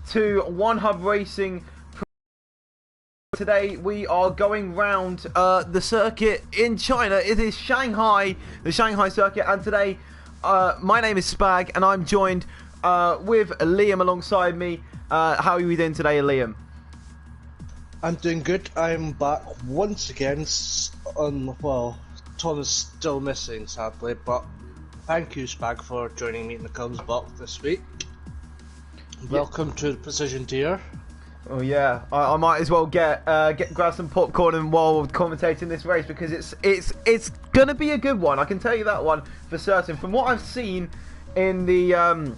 to One Hub Racing. Today we are going round the circuit in China. It is Shanghai, the Shanghai circuit, and today my name is Spag and I'm joined with Liam alongside me. How are you doing today, Liam? I'm doing good. I'm back once again. Well, Tom is still missing, sadly, but thank you, Spag, for joining me in the Cubs box this week. Welcome to the Precision Tier. Oh yeah, I might as well grab some popcorn and while commentating this race, because it's gonna be a good one. I can tell you that one for certain. From what I've seen in the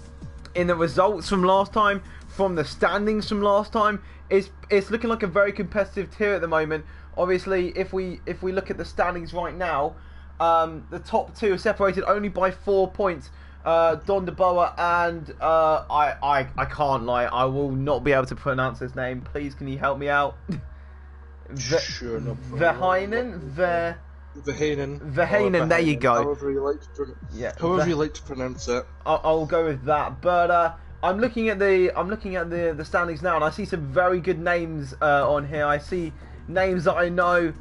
results from last time, from the standings from last time, it's looking like a very competitive tier at the moment. Obviously, if we look at the standings right now, the top two are separated only by 4 points. Don de Boer and I can't lie, I will not be able to pronounce his name. Please, can you help me out? Sure, no problem. Verheyen, there you go. However you like to pronounce it. I'll go with that. But I'm looking at the standings now, and I see some very good names on here. I see names that I know,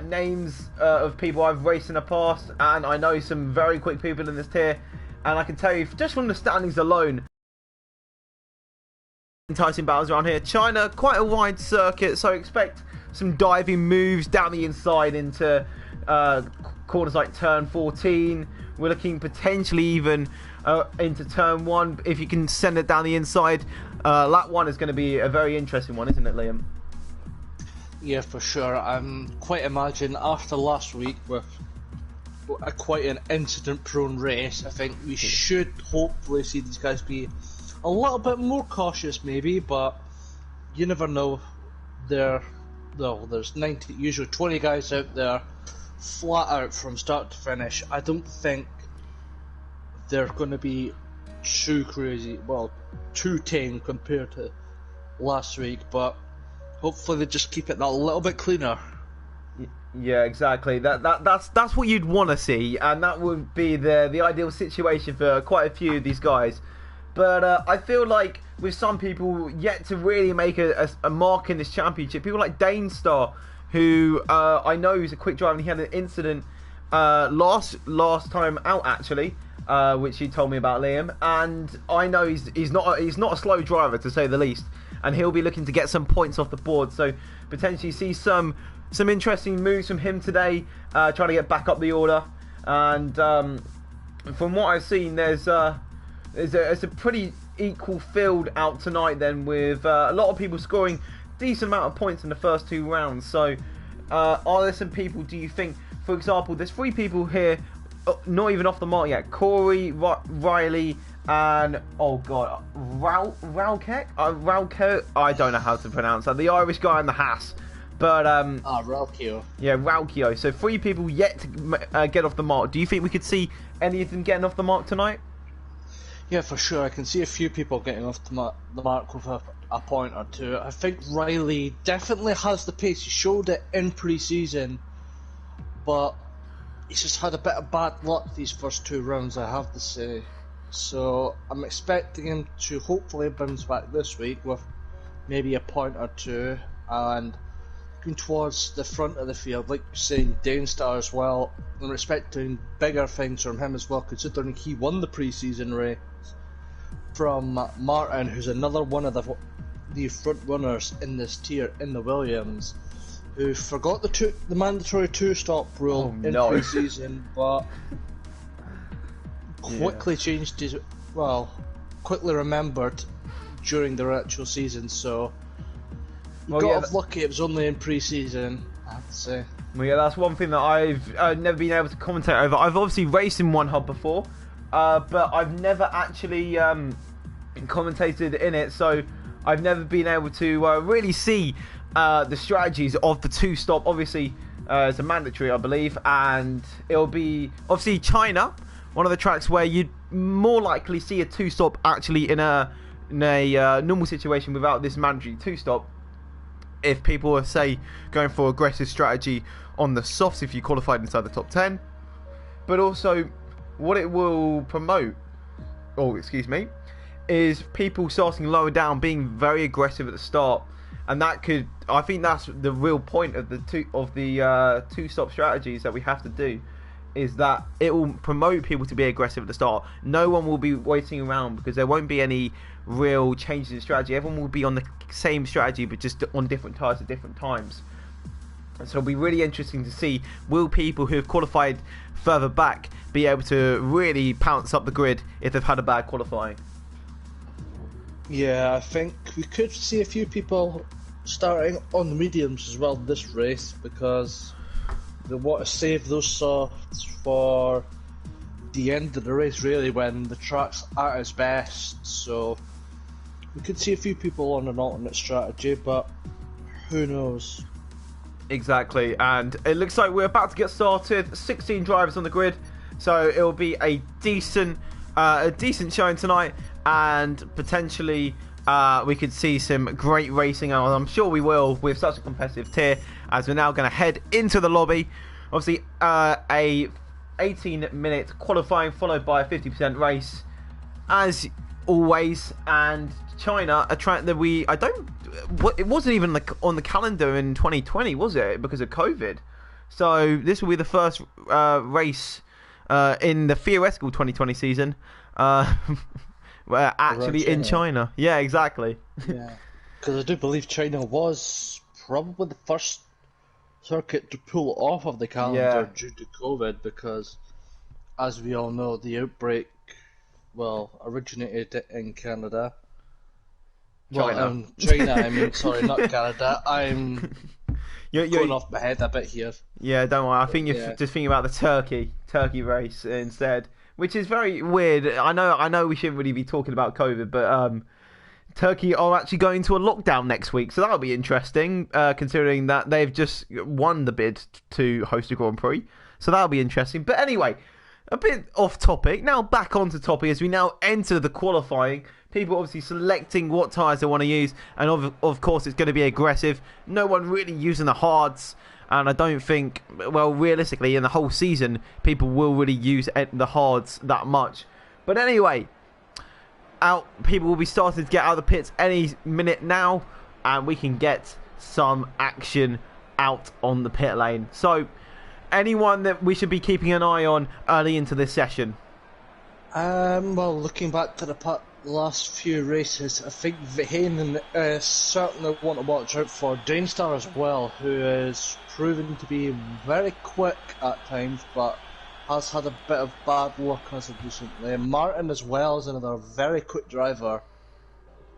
names of people I've raced in the past, and I know some very quick people in this tier. And I can tell you, just from the standings alone, enticing battles around here. China, quite a wide circuit, so expect some diving moves down the inside into corners like turn 14. We're looking potentially even into turn 1. If you can send it down the inside, lap 1 is going to be a very interesting one, isn't it, Liam? Yeah, for sure. I'm quite imagine after last week with quite an incident-prone race, I think we should hopefully see these guys be a little bit more cautious, maybe. But you never know. There's usually 20 guys out there, flat out from start to finish. I don't think they're going to be too crazy, too tame compared to last week. But hopefully they just keep it that little bit cleaner. Yeah, exactly. That's what you'd want to see, and that would be the ideal situation for quite a few of these guys. But I feel like with some people yet to really make a mark in this championship, people like Danestar, who I know is a quick driver, and he had an incident last time out actually, which he told me about, Liam. And I know he's not a slow driver, to say the least, and he'll be looking to get some points off the board. So potentially see some interesting moves from him today, trying to get back up the order. And from what I've seen, there's a pretty equal field out tonight then, with a lot of people scoring decent amount of points in the first 2 rounds. So are there some people, do you think, for example, there's 3 people here not even off the mark yet: Corey, Riley, and Rauke, I don't know how to pronounce that, the Irish guy in the Haas. But Raukio. Yeah, Raukio. So 3 people yet to get off the mark. Do you think we could see any of them getting off the mark tonight? Yeah, for sure. I can see a few people getting off the mark with a point or two. I think Riley definitely has the pace. He showed it in pre-season, but he's just had a bit of bad luck these first 2 rounds, I have to say. So I'm expecting him to hopefully bounce back this week with maybe a point or two, and going towards the front of the field, like you're saying, Danestar as well. I'm expecting bigger things from him as well, considering he won the pre-season race from Martin, who's another one of the front runners in this tier in the Williams, who forgot the mandatory 2-stop rule in pre-season, but quickly quickly remembered during the actual season. So got off lucky, it was only in pre-season, I have to say. Well, yeah, that's one thing that I've never been able to commentate over. I've obviously raced in One Hub before, but I've never actually commentated in it, so I've never been able to really see the strategies of the 2-stop. Obviously, it's a mandatory, I believe, and it'll be obviously China, one of the tracks where you'd more likely see a 2-stop actually in a normal situation without this mandatory 2-stop. If people are, say, going for aggressive strategy on the softs, if you qualified inside the top 10, but also what it will promote, is people starting lower down, being very aggressive at the start, and that could. I think that's the real point of the two-stop strategies that we have to do, is that it will promote people to be aggressive at the start. No one will be waiting around because there won't be any real changes in strategy. Everyone will be on the same strategy, but just on different tires at different times. So it'll be really interesting to see, will people who have qualified further back be able to really pounce up the grid if they've had a bad qualifying? Yeah, I think we could see a few people starting on the mediums as well this race, because they want to save those softs for the end of the race, really, when the track's at its best. So we could see a few people on an alternate strategy, but who knows? Exactly, and it looks like we're about to get started. 16 drivers on the grid, so it will be a decent showing tonight, and potentially we could see some great racing, and I'm sure we will with such a competitive tier. As we're now going to head into the lobby, obviously a 18-minute qualifying followed by a 50% race, as always. And China, a track that it wasn't even on the calendar in 2020, was it? Because of COVID. So this will be the first race in the theoretical 2020 season, actually in China. Yeah, exactly. Yeah, because I do believe China was probably the first circuit to pull off of the calendar due to COVID, because, as we all know, the outbreak, originated in Canada. China, I mean, sorry, not Canada. I'm going off my head a bit here. Yeah, don't worry. I think you're just thinking about the Turkey race instead, which is very weird. I know we shouldn't really be talking about COVID, but Turkey are actually going to a lockdown next week, so that'll be interesting, considering that they've just won the bid to host a Grand Prix. So that'll be interesting. But anyway, a bit off topic. Now back onto topic as we now enter the qualifying. People obviously selecting what tyres they want to use, and of course it's going to be aggressive. No one really using the hards, and I don't think, realistically, in the whole season, people will really use the hards that much. But anyway, people will be starting to get out of the pits any minute now, and we can get some action out on the pit lane. So, anyone that we should be keeping an eye on early into this session? Looking back to the last few races, I think Vahanen certainly want to watch out for Dainstar as well, who is proven to be very quick at times, but has had a bit of bad luck as of recently. And Martin as well is another very quick driver,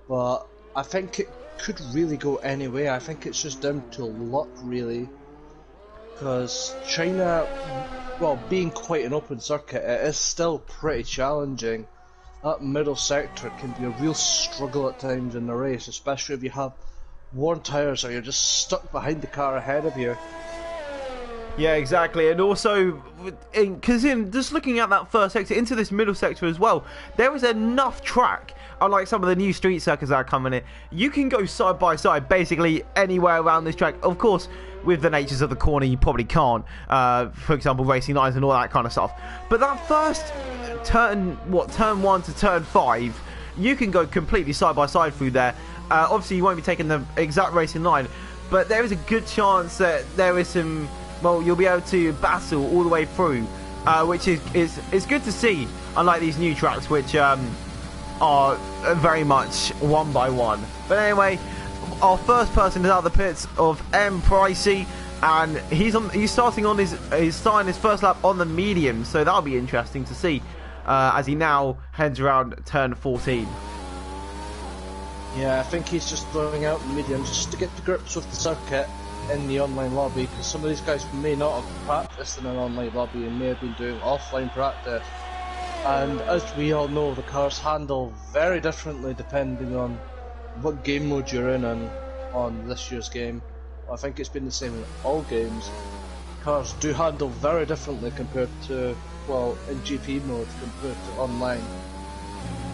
but I think it could really go any way. I think it's just down to luck, really, because China, being quite an open circuit, it is still pretty challenging. That middle sector can be a real struggle at times in the race, especially if you have worn tyres or you're just stuck behind the car ahead of you. Yeah, exactly. And also, because just looking at that first sector into this middle sector as well, there is enough track. Unlike some of the new street circuits that are coming in, you can go side by side basically anywhere around this track. Of course, with the natures of the corner, you probably can't. For example, racing lines and all that kind of stuff. But that first turn 1 to turn 5, you can go completely side by side through there. Obviously, you won't be taking the exact racing line, but there is a good chance that there is some. You'll be able to battle all the way through, which is good to see. Unlike these new tracks, which are very much one by one. But anyway, our first person is out of the pits of M. Pricey, and he's starting his first lap on the medium, so that'll be interesting to see as he now heads around turn 14. Yeah, I think he's just throwing out the medium just to get to grips with the circuit in the online lobby, because some of these guys may not have practiced in an online lobby and may have been doing offline practice. And as we all know, the cars handle very differently depending on what game mode you're in on this year's game. I think it's been the same in all games. Cars do handle very differently compared to, in GP mode compared to online.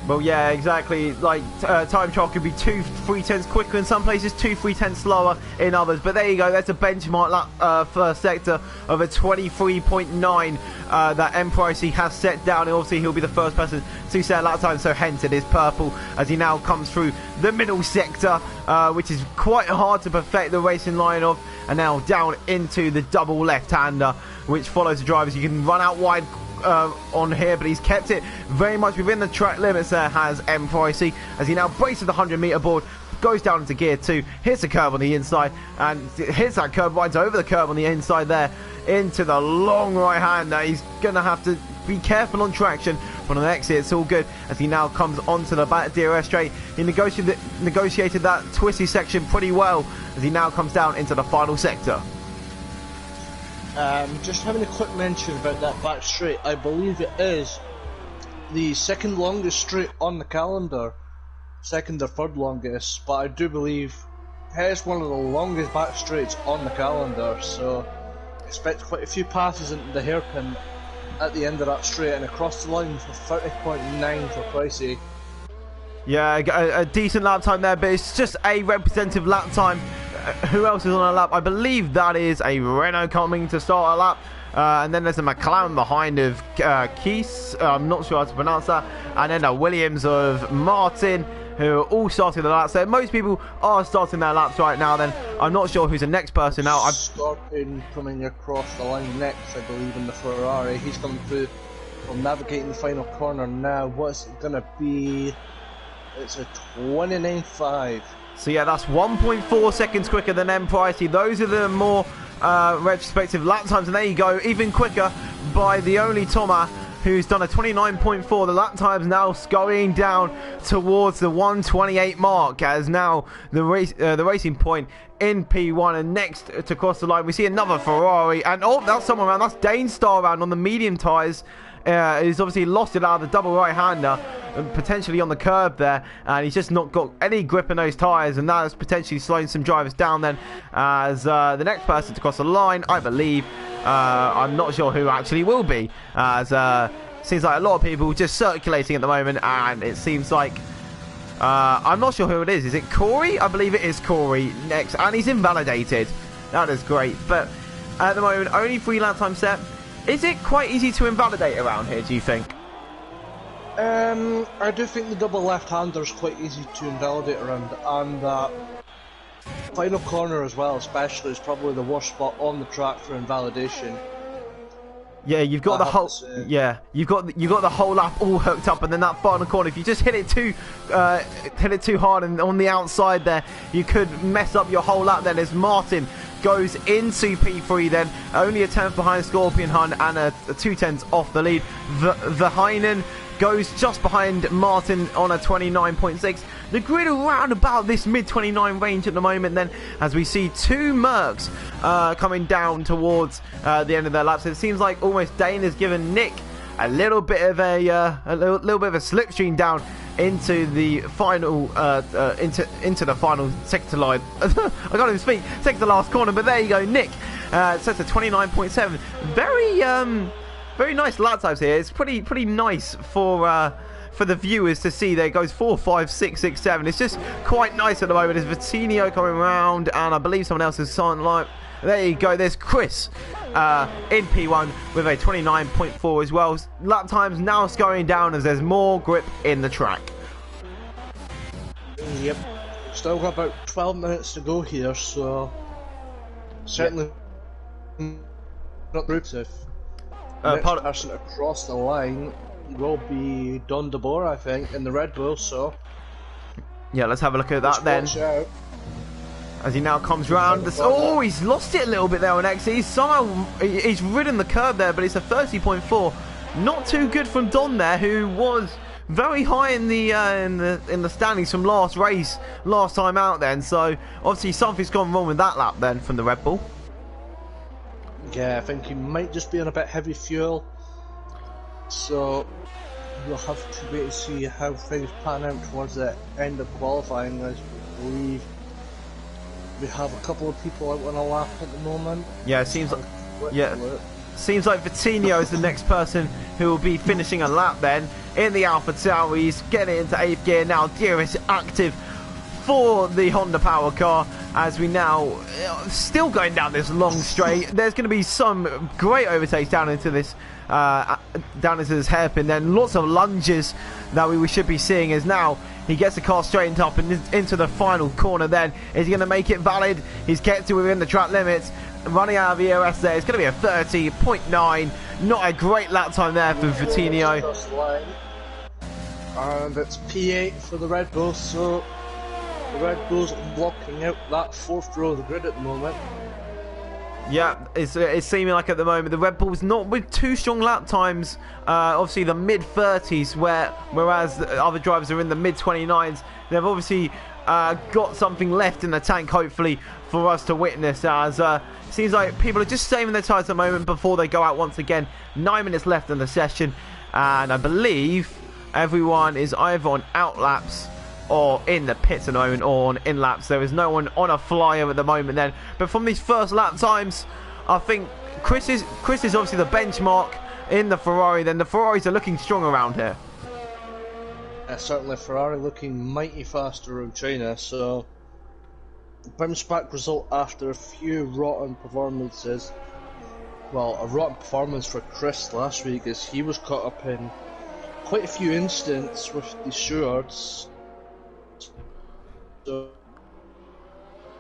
Well, yeah, exactly. Like, time trial could be 2.3 quicker in some places, 2.3 slower in others. But there you go. That's a benchmark lap first sector of a 23.9 that MPricey has set down. And obviously, he'll be the first person to set a lap time. So hence, it is purple as he now comes through the middle sector, which is quite hard to perfect the racing line of. And now down into the double left-hander, which follows the drivers. You can run out wide on here, but he's kept it very much within the track limits there, has MPricey, as he now braces the 100-meter board, goes down into gear 2, hits a curve on the inside, and hits that curve, rides over the curve on the inside there, into the long right hand. He's going to have to be careful on traction, but on the exit it's all good, as he now comes onto the back DRS straight. He negotiated that twisty section pretty well, as he now comes down into the final sector. Just having a quick mention about that back straight, I believe it is the second longest straight on the calendar, second or third longest, but I do believe it is one of the longest back straights on the calendar, so expect quite a few passes into the hairpin at the end of that straight and across the line for 30.9 for Pricey. Yeah, a decent lap time there, but it's just a representative lap time. Who else is on a lap? I believe that is a Renault coming to start a lap. And then there's a McLaren behind of Keys. I'm not sure how to pronounce that. And then a Williams of Martin, who are all starting the laps. So most people are starting their laps right now. Then I'm not sure who's the next person out. Starting coming across the line next, I believe, in the Ferrari. He's coming through from navigating the final corner now. What's it going to be? It's a 29.5. So yeah, that's 1.4 seconds quicker than MPricey. Those are the more retrospective lap times, and there you go, even quicker by the only Thomas, who's done a 29.4. The lap time's now going down towards the 128 mark, as now the racing point in P1. And next to cross the line, we see another Ferrari, and oh, that's someone around. That's Dane Starr around on the medium tyres. He's obviously lost it out of the double right-hander, potentially on the curb there, and he's just not got any grip in those tyres, and that is potentially slowing some drivers down then, as the next person to cross the line, I believe, I'm not sure who actually will be, as seems like a lot of people just circulating at the moment, and it seems like I'm not sure who it is. Is it Corey? I believe it is Corey next, and he's invalidated. That is great, but at the moment, only 3 lap time set. Is it quite easy to invalidate around here, do you think? I do think the double left-hander is quite easy to invalidate around, and that final corner as well, especially, is probably the worst spot on the track for invalidation. Yeah, you've got you've got the whole lap all hooked up, and then that final corner, if you just hit it too hard and on the outside there, you could mess up your whole lap. Then as Martin goes into P3, then only a 10th behind Scorpion Hunt and a 2/10 off the lead. Verheinen goes just behind Martin on a 29.6. The grid around about this mid-29 range at the moment then, as we see 2 Mercs coming down towards the end of their laps. It seems like almost Dane has given Nick a little bit of a little bit of a slipstream down into the final into the final sector line. I can't even speak. Sector last corner, but there you go. Nick sets a 29.7. Very nice lap times here. It's pretty nice for the viewers to see. There it goes 4, 5, 6, 6, 7. It's just quite nice at the moment. There's Vitinho coming around, and I believe someone else is on line. There you go. There's Chris in P1 with a 29.4 as well. Lap times now going down as there's more grip in the track. Yep. Still got about 12 minutes to go here, so certainly not brutal. Next person across the line will be Don DeBoer, I think, in the Red Bull, so yeah, let's have a look at that then. As he now comes round. Oh, he's lost it a little bit there on exit. He's ridden the curb there, but it's a 30.4. Not too good from Don there, who was very high in the standings from last time out then. So obviously something's gone wrong with that lap then from the Red Bull. Yeah, I think he might just be on a bit heavy fuel. So we'll have to wait and see how things pan out towards the end of qualifying. I believe we have a couple of people out on a lap at the moment. Yeah, it seems like Vitinho is the next person who will be finishing a lap then in the Alpha Tauri. Getting into 8th gear now. DRS active for the Honda Power car as we now still going down this long straight. There's going to be some great overtakes down into this hairpin, then lots of lunges that we should be seeing as now he gets the car straightened up and into the final corner. Then is he going to make it valid? He's kept it within the track limits, running out of EOS there. It's going to be a 30.9. Not a great lap time there for Vitinho. And it's P8 for the Red Bulls, so the Red Bulls blocking out that 4th row of the grid at the moment. Yeah, it's seeming like at the moment the Red Bulls not with too strong lap times. Obviously the mid-30s, whereas the other drivers are in the mid-29s. They've obviously got something left in the tank, hopefully, for us to witness. As seems like people are just saving their tyres at the moment before they go out once again. 9 minutes left in the session, and I believe everyone is either on out laps or in the pits at the moment, or on in laps. There is no one on a flyer at the moment then. But from these first lap times, I think Chris is obviously the benchmark in the Ferrari. Then the Ferraris are looking strong around here. Certainly Ferrari looking mighty fast around China, so bounce back result after a few rotten performances. Well, a rotten performance for Chris last week as he was caught up in quite a few incidents with the stewards. So,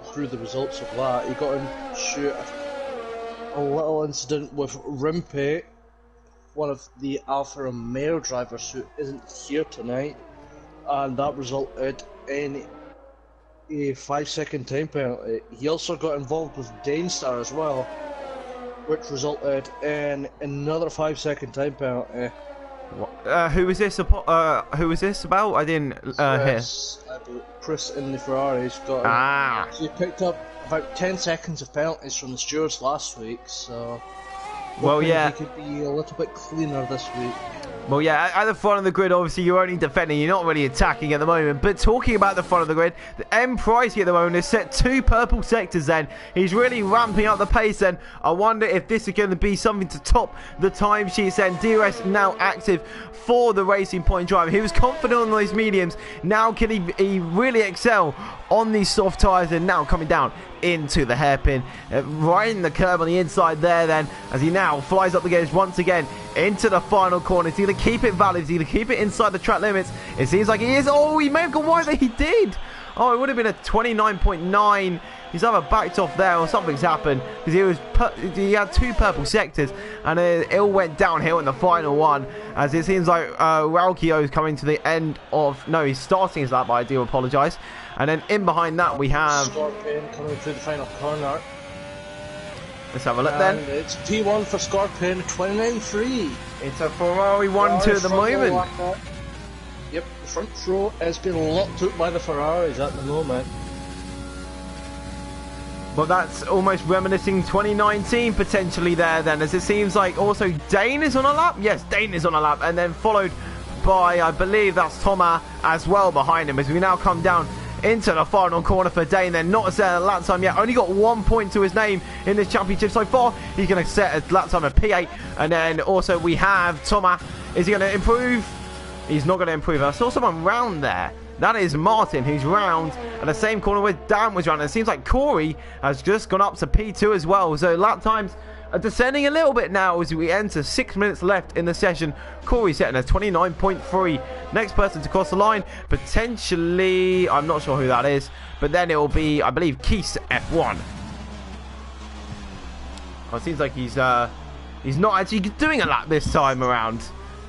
through the results of that, he got into a little incident with Rimpey, one of the Alfa Romeo drivers who isn't here tonight, and that resulted in a 5-second time penalty. He also got involved with Danestar as well, which resulted in another 5-second time penalty. Who is this about? I didn't hear. Chris in the Ferraris got so he picked up about 10 seconds of penalties from the stewards last week, so well, yeah, he could be a little bit cleaner this week. Well, yeah, at the front of the grid, obviously, you're only defending. You're not really attacking at the moment. But talking about the front of the grid, the M. Pricey at the moment has set 2 purple sectors then. He's really ramping up the pace then. I wonder if this is going to be something to top the timesheets then. DRS now active for the Racing Point driver. He was confident on those mediums. Now can he really excel on these soft tyres, and now coming down into the hairpin, right in the curb on the inside there then, as he now flies up the gauge once again into the final corner. It's either keep it valid, it's either keep it inside the track limits. It seems like he is. Oh, he may have gone wide there. He did. Oh, it would have been a 29.9. He's either backed off there or something's happened, because he had 2 purple sectors, and it all went downhill in the final one, as it seems like Raukio is coming to the end of, no, he's starting his lap, but I do apologise. And then in behind that we have Scorpion coming through the final corner. Let's have a look then. It's P1 for Scorpion, 29.3. It's a Ferrari 1-2 at the moment. Yep, the front row has been locked up by the Ferraris at the moment. But that's almost reminiscing 2019 potentially there then, as it seems like also Dane is on a lap. Yes, Dane is on a lap, and then followed by, I believe that's Thomas as well behind him, as we now come down into the final corner for Dane. Then not set a lap time yet, only got 1 point to his name in this championship so far. He's going to set a lap time of P8, and then also we have Thomas. Is he going to improve? He's not going to improve. I saw someone round there. That is Martin, who's round at the same corner where Dan was round. And it seems like Corey has just gone up to P2 as well. So lap times are descending a little bit now as we enter 6 minutes left in the session. Corey setting a 29.3. Next person to cross the line, potentially, I'm not sure who that is, but then it will be, I believe, Keith F1. Oh, it seems like he's not actually doing a lap this time around.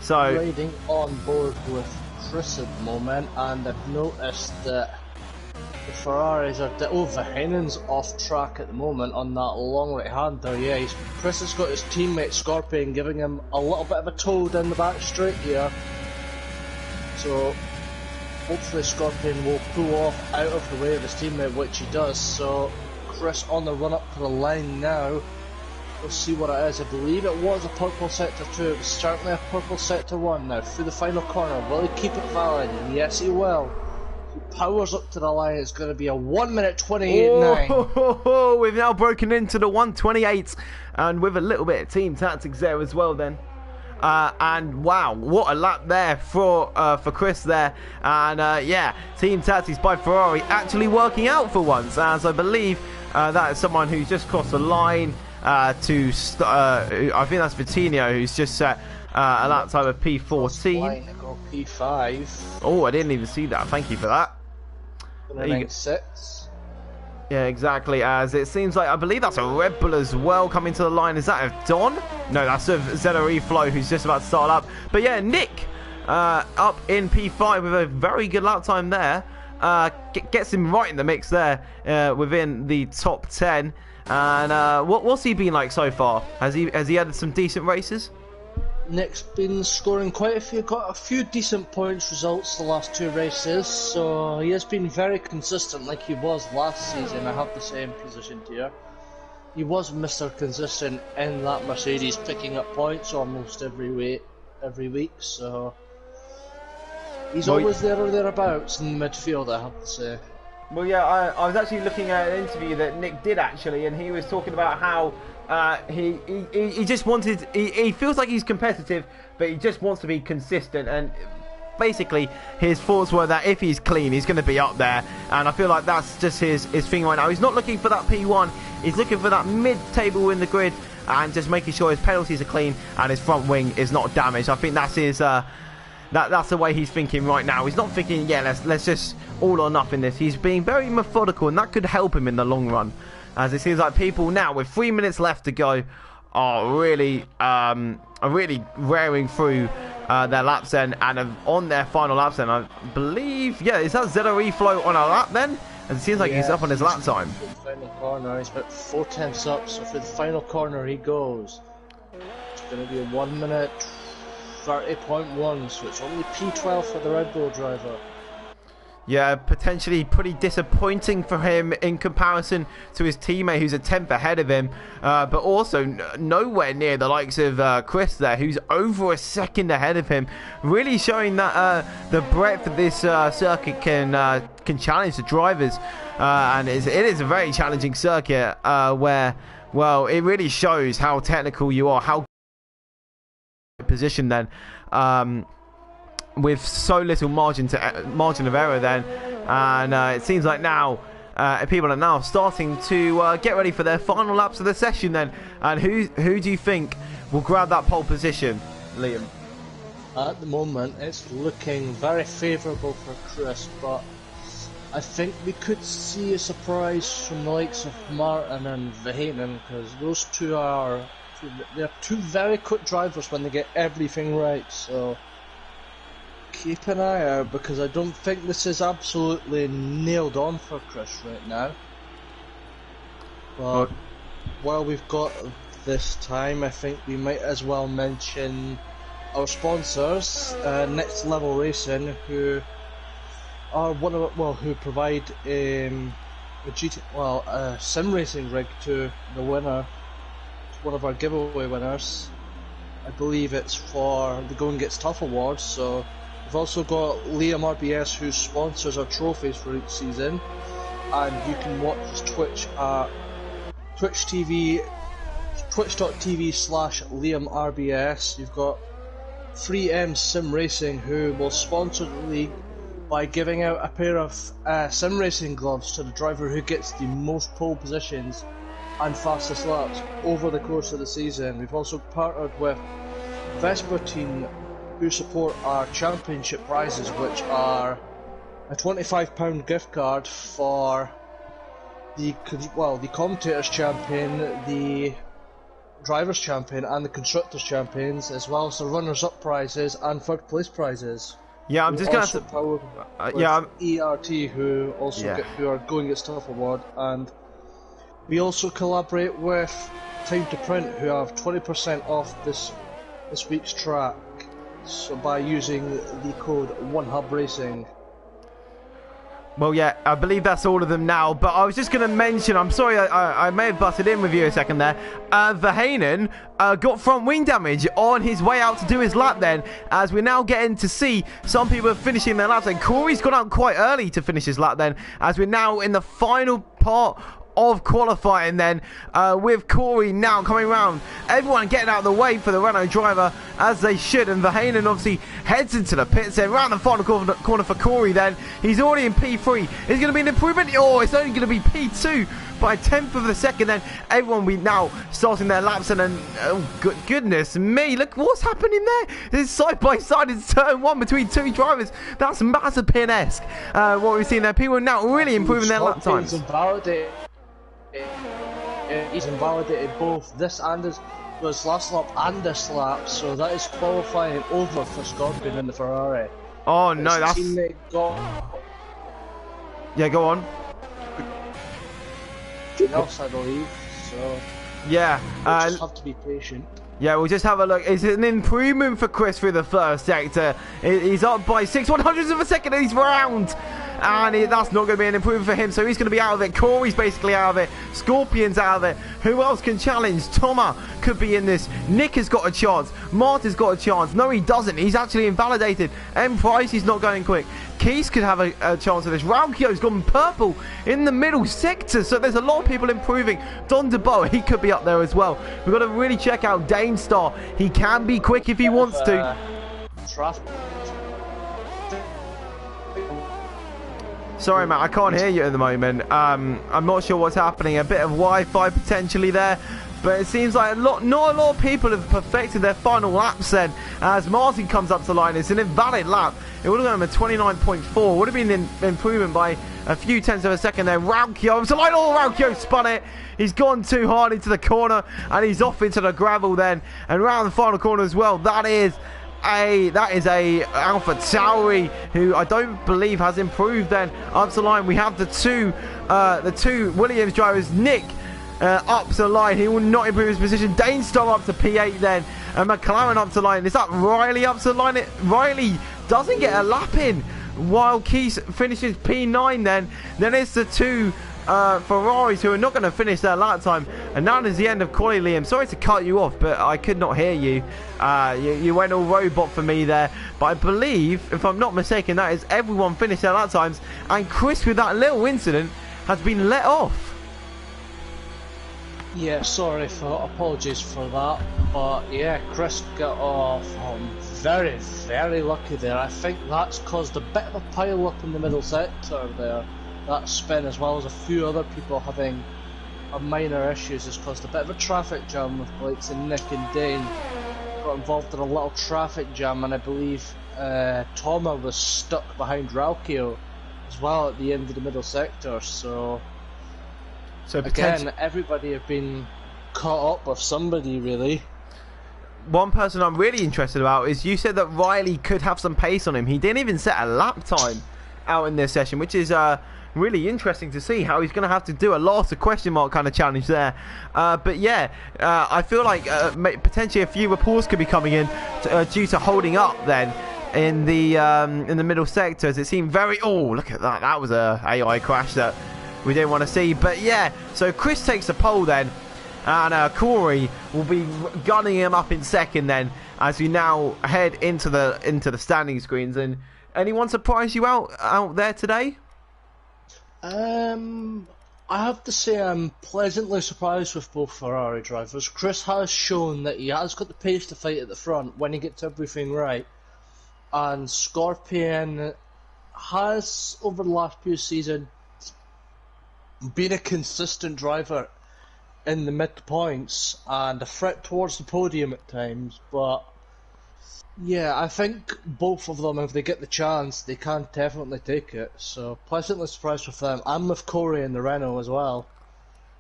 So riding on board with Chris at the moment, and I've noticed that the Ferraris are Verheinen's off track at the moment on that long right hand there. Yeah, Chris has got his teammate Scorpion giving him a little bit of a tow down the back straight here, so hopefully Scorpion will pull off out of the way of his teammate, which he does. So Chris on the run up to the line now. We'll see what it is. I believe it was a purple sector 2. It was certainly a purple sector 1 now. Through the final corner. Will he keep it valid? And yes, he will. He powers up to the line. It's going to be a 1 minute 28.9. Oh, we've now broken into the 1:28, and with a little bit of team tactics there as well then. And wow, what a lap there for Chris there. And yeah, Team Tactics by Ferrari actually working out for once, as I believe that is someone who's just crossed the line I think that's Vitinho, who's just set a lap time of P14. P5. Oh, I didn't even see that. Thank you for that. There you go. 6. Yeah, exactly. As it seems like, I believe that's a Red Bull as well coming to the line. Is that of Don? No, that's of ZRE Flow, who's just about to start up. But yeah, Nick up in P5 with a very good lap time there. Gets him right in the mix there within the top 10. And what's he been like so far? Has he had some decent races? Nick's been scoring got a few decent points results the last 2 races, so he has been very consistent like he was last season. I have the same position here. He was Mr. Consistent in that Mercedes, picking up points almost every week, so he's always there or thereabouts in the midfield, I have to say. Well, yeah, I was actually looking at an interview that Nick did actually, and he was talking about how he just wanted, he feels like he's competitive, but he just wants to be consistent. And basically, his thoughts were that if he's clean, he's going to be up there. And I feel like that's just his thing right now. He's not looking for that P1. He's looking for that mid-table in the grid and just making sure his penalties are clean and his front wing is not damaged. I think that's his. That's the way he's thinking right now. He's not thinking, yeah, let's just all or nothing this. He's being very methodical, and that could help him in the long run. As it seems like people now, with 3 minutes left to go, are really wearing through their laps then, and on their final laps then. I believe, yeah, is that ZRE Flow on a lap then? And it seems like he's up on his lap time. For the final corner, he's about 4/10 up, so for the final corner he goes. It's going to be a 1 minute 30.1, so it's only P12 for the Red Bull driver. Yeah, potentially pretty disappointing for him in comparison to his teammate who's a 10th ahead of him, but also nowhere near the likes of Chris there, who's over a second ahead of him, really showing that the breadth of this circuit can challenge the drivers, and it is a very challenging circuit where, well, it really shows how technical you are, how position then, with so little margin of error then, and it seems like now people are now starting to get ready for their final laps of the session then. And who do you think will grab that pole position, Liam? At the moment it's looking very favourable for Chris, but I think we could see a surprise from the likes of Martin and Verheyen, because those two they're 2 very quick drivers when they get everything right, so keep an eye out, because I don't think this is absolutely nailed on for Chris right now. But while we've got this time, I think we might as well mention our sponsors, Next Level Racing, who are who provide a sim racing rig to the winner, one of our giveaway winners. I believe it's for the Going Gets Tough Awards. So we've also got Liam RBS, who sponsors our trophies for each season, and you can watch Twitch at twitch.tv/LiamRBS. You've got 3M Sim Racing, who will sponsor the league by giving out a pair of sim racing gloves to the driver who gets the most pole positions and fastest laps over the course of the season. We've also partnered with Vespertine, who support our championship prizes, which are a £25 gift card for the commentators champion, the drivers champion, and the constructors champions, as well as the runners-up prizes and third place prizes. Yeah, I'm just gonna ERT, who also who are Going Get Stuff Award, and we also collaborate with Time to Print, who have 20% off this week's track, so by using the code OneHubRacing. Well, yeah, I believe that's all of them now, but I was just going to mention, I'm sorry, I may have butted in with you a second there, Verheyen got front wing damage on his way out to do his lap then, as we're now getting to see some people finishing their laps, and Corey's gone out quite early to finish his lap then, as we're now in the final part of qualifying then, with Corey now coming around. Everyone getting out of the way for the Renault driver, as they should, and Verheyen obviously heads into the pits then, round the final corner for Corey then. He's already in P3. Is going to be an improvement? Oh, it's only going to be P2 by a tenth of a second then. Everyone be now starting their laps, and then, oh goodness me, look what's happening there. This is side by side in turn 1 between 2 drivers. That's massive P&esque, what we've seen there. People are now really improving their lap times. He's invalidated both this and his last lap and this lap, so that is qualifying over for Scorpion in the Ferrari. Oh no, that's... Yeah, go on. Else, I believe, so... Yeah. We'll just have to be patient. Yeah, we'll just have a look. It's an improvement for Chris through the first sector. He's up by 6/100ths of a second, and he's round. And that's not going to be an improvement for him, so he's going to be out of it. Corey's basically out of it. Scorpion's out of it. Who else can challenge? Toma could be in this. Nick has got a chance. Martin's got a chance. No, he doesn't. He's actually invalidated. M. Price, he's not going quick. Keys could have a chance of this. Raukio's gone purple in the middle sector, so there's a lot of people improving. Don DeBoer, he could be up there as well. We've got to really check out Danestar. He can be quick if he wants to. Sorry, Matt, I can't hear you at the moment. I'm not sure what's happening. A bit of Wi-Fi potentially there. But it seems like not a lot of people have perfected their final laps then. As Martin comes up to the line, it's an invalid lap. It would have gone to 29.4. Would have been an improvement by a few tenths of a second there. Raukio up to the line. Oh, Raukio spun it. He's gone too hard into the corner, and he's off into the gravel then. And round the final corner as well. That is a Alpha Tauri, who I don't believe has improved then. Up to the line, we have the two Williams drivers. Nick up to the line, he will not improve his position. Danestar up to P8 then, and McLaren up to the line. Is that Riley up to the line? Riley doesn't get a lap in, while Keys finishes P9 then. Then it's the two Ferraris who are not going to finish their lap time, and that is the end of quali. Liam, sorry to cut you off, but I could not hear you. You went all robot for me there, but I believe, if I'm not mistaken, that is everyone finished their lap times, and Chris, with that little incident, has been let off. Yeah, apologies for that, but yeah, Chris got off very, very lucky there. I think that's caused a bit of a pile up in the middle sector there. That spin, as well as a few other people having minor issues, has caused a bit of a traffic jam with the likes of Nick and Dane. Got involved in a little traffic jam, and I believe Toma was stuck behind Raukio as well at the end of the middle sector, so again, everybody have been caught up with somebody, really. One person I'm really interested about is, you said that Riley could have some pace on him. He didn't even set a lap time out in this session, which is really interesting to see how he's going to have to do a lot of question mark kind of challenge there. But yeah, I feel like potentially a few reports could be coming in due to holding up then in the middle sectors. It seemed very... Oh, look at that. That was a AI crash that we didn't want to see. But yeah, so Chris takes the pole then, and Corey will be gunning him up in second then, as we now head into the standing screens. And anyone surprise you out there today? I have to say I'm pleasantly surprised with both Ferrari drivers. Chris has shown that he has got the pace to fight at the front when he gets everything right, and Scorpion has, over the last few seasons, been a consistent driver in the mid points and a threat towards the podium at times. But yeah, I think both of them, if they get the chance, they can definitely take it. So pleasantly surprised with them. I'm with Corey and the Renault as well.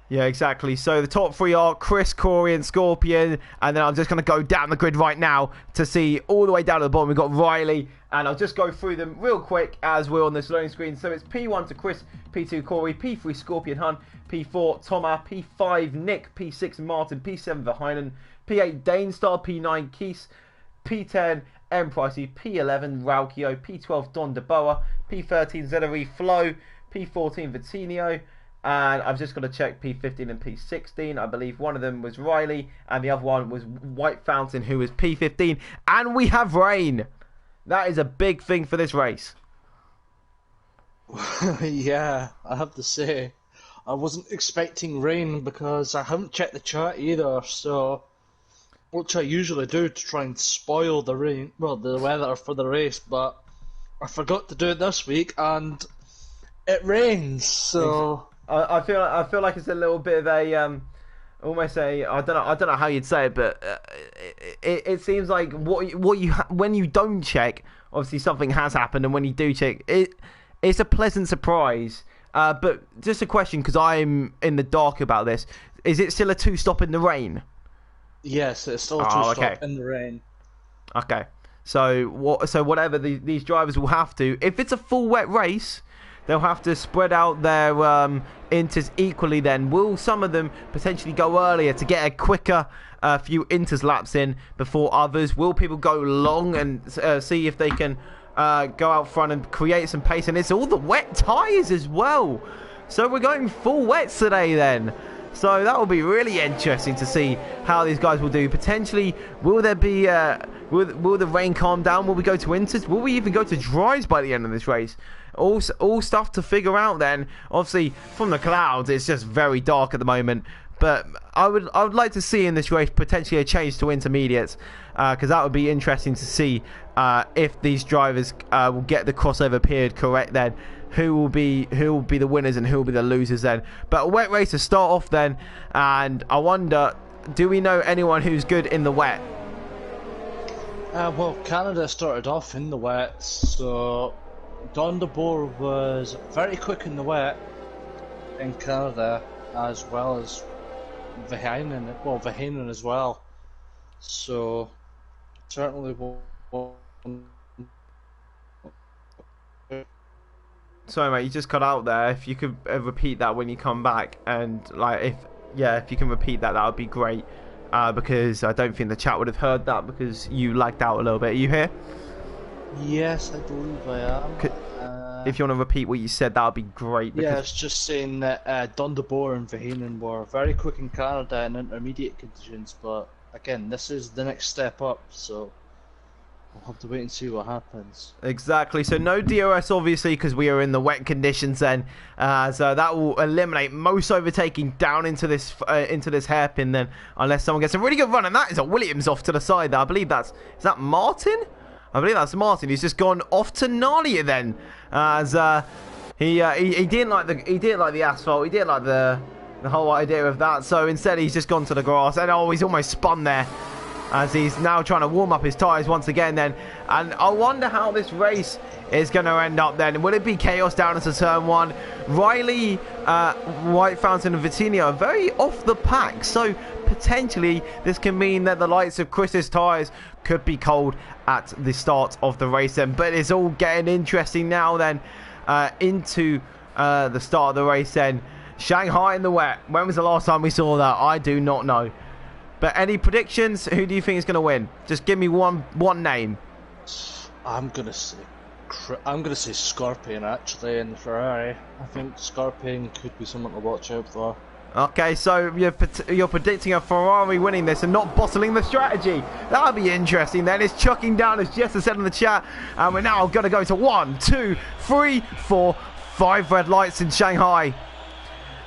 Yeah, exactly. So the top three are Chris, Corey and Scorpion, and then I'm just going to go down the grid right now to see all the way down to the bottom. We've got Riley, and I'll just go through them real quick as we're on this loading screen. So it's P1 to Chris, P2 Corey, P3 Scorpion Hun, P4 Toma, P5 Nick, P6 Martin, P7 Verheyen, P8 Danestar, P9 Keese, P10 M Pricey, P11 Raukio, P12 Don DeBoer, P13 Zederi Flo, P14 Vitinho, and I've just got to check P15 and P16. I believe one of them was Riley and the other one was White Fountain, who was P15. And we have rain. That is a big thing for this race. Yeah, I have to say. I wasn't expecting rain because I haven't checked the chat either, so which I usually do to try and spoil the rain, well, the weather for the race, but I forgot to do it this week and it rains, so I feel like it's a little bit of a almost a I don't know how you'd say it, but it seems like when you don't check, obviously something has happened, and when you do check, it's a pleasant surprise. But just a question, because I'm in the dark about this: is it still a 2-stop in the rain? yes, it's still a 2-stop in the rain. Okay, so whatever these drivers will have to, if it's a full wet race, they'll have to spread out their inters equally then. Will some of them potentially go earlier to get a quicker few inters laps in before others? Will people go long and see if they can go out front and create some pace? And it's all the wet tyres as well. So we're going full wets today then. So that will be really interesting to see how these guys will do. Potentially, will there be will the rain calm down? Will we go to inters? Will we even go to dries by the end of this race? All stuff to figure out then. Obviously, from the clouds, it's just very dark at the moment. But I would like to see in this race potentially a change to intermediates, because that would be interesting to see if these drivers will get the crossover period correct then. Who will be the winners and who will be the losers then. But a wet race to start off then, and I wonder, do we know anyone who's good in the wet? Well, Canada started off in the wet, so Don de Boer was very quick in the wet in Canada, as well as Verheyen as well. So certainly will. Sorry, mate, you just cut out there. If you could repeat that when you come back, and if you can repeat that, that would be great. Because I don't think the chat would have heard that because you lagged out a little bit. Are you here? Yes, I believe I am. If you want to repeat what you said, that would be great. Yeah, it's just saying that Don de Boer and Verheyen were very quick in Canada in intermediate conditions, but again, this is the next step up, so we'll have to wait and see what happens. Exactly. So no DRS, obviously, because we are in the wet conditions then. So that will eliminate most overtaking down into this hairpin then, unless someone gets a really good run. And that is a Williams off to the side there. I believe is that Martin? I believe that's Martin. He's just gone off to Nalia then, as he didn't like the asphalt. He didn't like the whole idea of that. So instead, he's just gone to the grass, and he's almost spun there, as he's now trying to warm up his tyres once again then. And I wonder how this race is going to end up then. Will it be chaos down into turn 1? Riley, White Fountain and Vitinha are very off the pack, so potentially this can mean that the likes of Chris's tyres could be cold at the start of the race then. But it's all getting interesting now then, into the start of the race then. Shanghai in the wet. When was the last time we saw that? I do not know. But any predictions? Who do you think is going to win? Just give me one name. I'm gonna say Scorpion actually in Ferrari. I think Scorpion could be someone to watch out for. Okay, so you're predicting a Ferrari winning this and not bottling the strategy. That'll be interesting then. It's chucking down, as Jess has said in the chat. And we're now going to go to 1, 2, 3, 4, 5 red lights in Shanghai.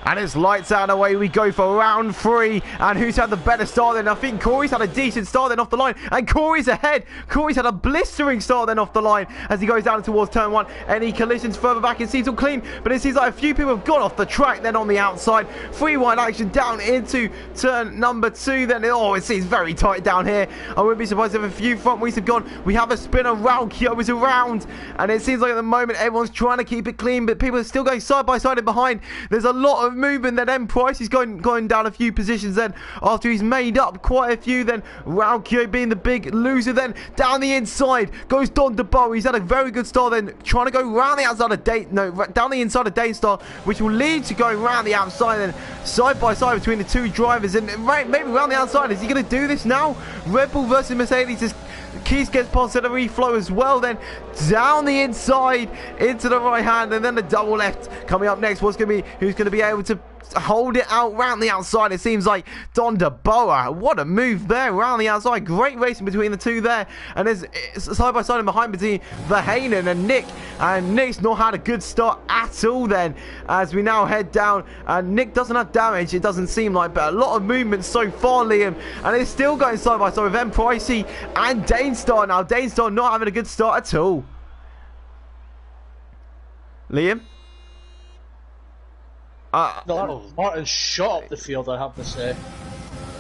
And it's lights out and away we go for round 3. And who's had the better start then? I think Corey's had a decent start then off the line. And Corey's ahead. Corey's had a blistering start then off the line as he goes down towards turn 1. Any collisions further back, it seems all clean. But it seems like a few people have gone off the track then on the outside. Free wide action down into turn number 2 then. Oh, it seems very tight down here. I wouldn't be surprised if a few front wheels have gone. We have a spinner. Raukio is around. And it seems like at the moment everyone's trying to keep it clean. But people are still going side by side and behind. There's a lot of movement then. M Price is going down a few positions then after he's made up quite a few then. Raukio being the big loser then. Down the inside goes Don de Boer. He's had a very good start then, trying to go round the outside of down the inside of Danestar, which will lead to going round the outside then, side by side between the two drivers, and maybe round the outside. Is he going to do this now? Red Bull versus Mercedes is Keys gets past the reflow as well. Then down the inside into the right hand, and then the double left coming up next. Who's going to be able to hold it out round the outside? It seems like Don DeBoa. What a move there round the outside. Great racing between the two there, and there's side by side and behind between Verheyen and Nick, and Nick's not had a good start at all then, as we now head down, and Nick doesn't have damage, it doesn't seem like, but a lot of movement so far, Liam, and it's still going side by side with M Pricey and Danestar. Now Danestar not having a good start at all. Liam? Martin shot up the field, I have to say.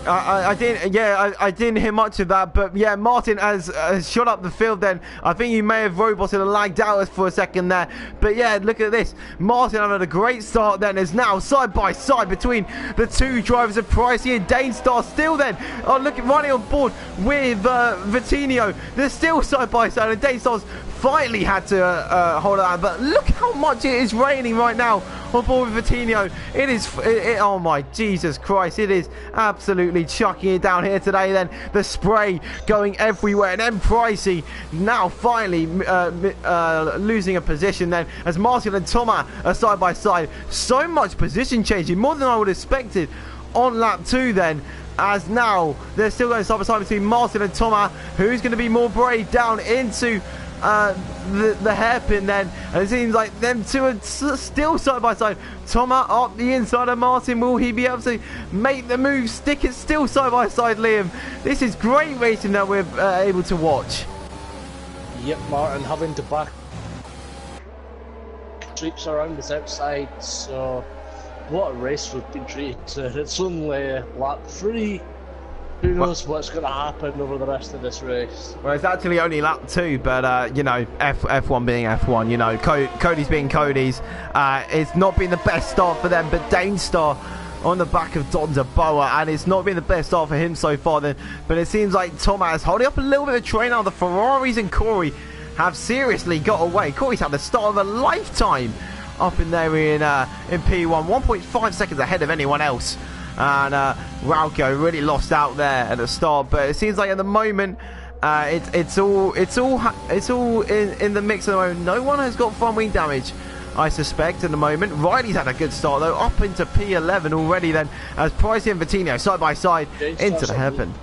I didn't hear much of that, but yeah, Martin has shot up the field then. I think he may have roboted and lagged out for a second there, but yeah, look at this. Martin having a great start then, is now side by side between the two drivers of Pricey and Danestar still then. Oh, look at running on board with Vitinho. They're still side by side, and Danestar's finally had to hold on, but look how much it is raining right now on board with Vitinho. It is, oh my Jesus Christ, it is absolutely chucking it down here today then. The spray going everywhere, and then Pricey now finally losing a position then, as Martin and Thomas are side by side. So much position changing, more than I would have expected on lap 2 then, as now they're still going side by side between Martin and Thomas. Who's going to be more brave down into the hairpin then, and it seems like them two are still side by side. Thomas up the inside of Martin. Will he be able to make the move, stick it still side by side, Liam? This is great racing that we're able to watch. Yep, Martin having to back sweeps around his outside, so what a race we've been treated to. It's only lap 3. Who knows what's going to happen over the rest of this race? Well, it's actually only lap 2, but, you know, F1 being F1, you know, Cody's being Cody's. It's not been the best start for them, but Danestar on the back of Don DeBoa, and it's not been the best start for him so far then. But it seems like Thomas holding up a little bit of train now. The Ferraris and Corey have seriously got away. Corey's had the start of a lifetime up in there in P1, 1.5 seconds ahead of anyone else. And Rauco really lost out there at the start, but it seems like at the moment it's all in the mix at the moment. No one has got front wing damage, I suspect, at the moment. Riley's had a good start though, up into P11 already then, as Pricey and Vitinho side by side into the hairpin.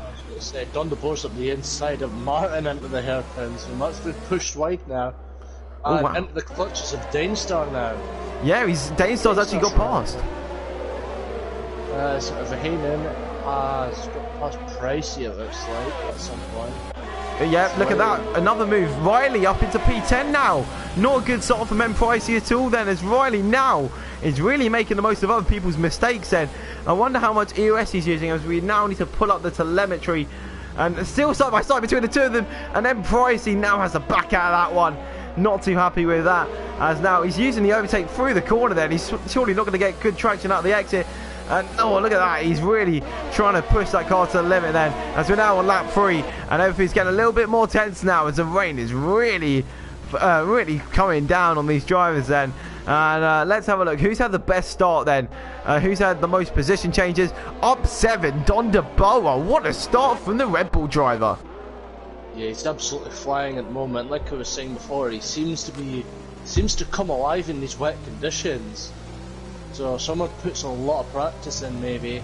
Don DeBoa's up the inside of Martin into the hairpins, and that's been pushed wide now. And wow, into the clutches of Danestar now. Yeah, Danestar's actually got past. Sort of Verheyen has got past Pricey, it looks like, at some point. Yeah, look at that. Another move. Riley up into P10 now. Not a good start from M Pricey at all then, as Riley now is really making the most of other people's mistakes then. I wonder how much EOS he's using, as we now need to pull up the telemetry. And still side by side between the two of them. And M Pricey now has to back out of that one. Not too happy with that, as now he's using the overtake through the corner then. He's surely not going to get good traction out of the exit. And oh, look at that, he's really trying to push that car to the limit then, as we're now on lap 3, and everything's getting a little bit more tense now, as the rain is really coming down on these drivers then. And let's have a look. Who's had the best start then? Who's had the most position changes? Up 7, Don DeBoa. What a start from the Red Bull driver. Yeah, he's absolutely flying at the moment. Like I was saying before, he seems to come alive in these wet conditions. So someone puts a lot of practice in maybe,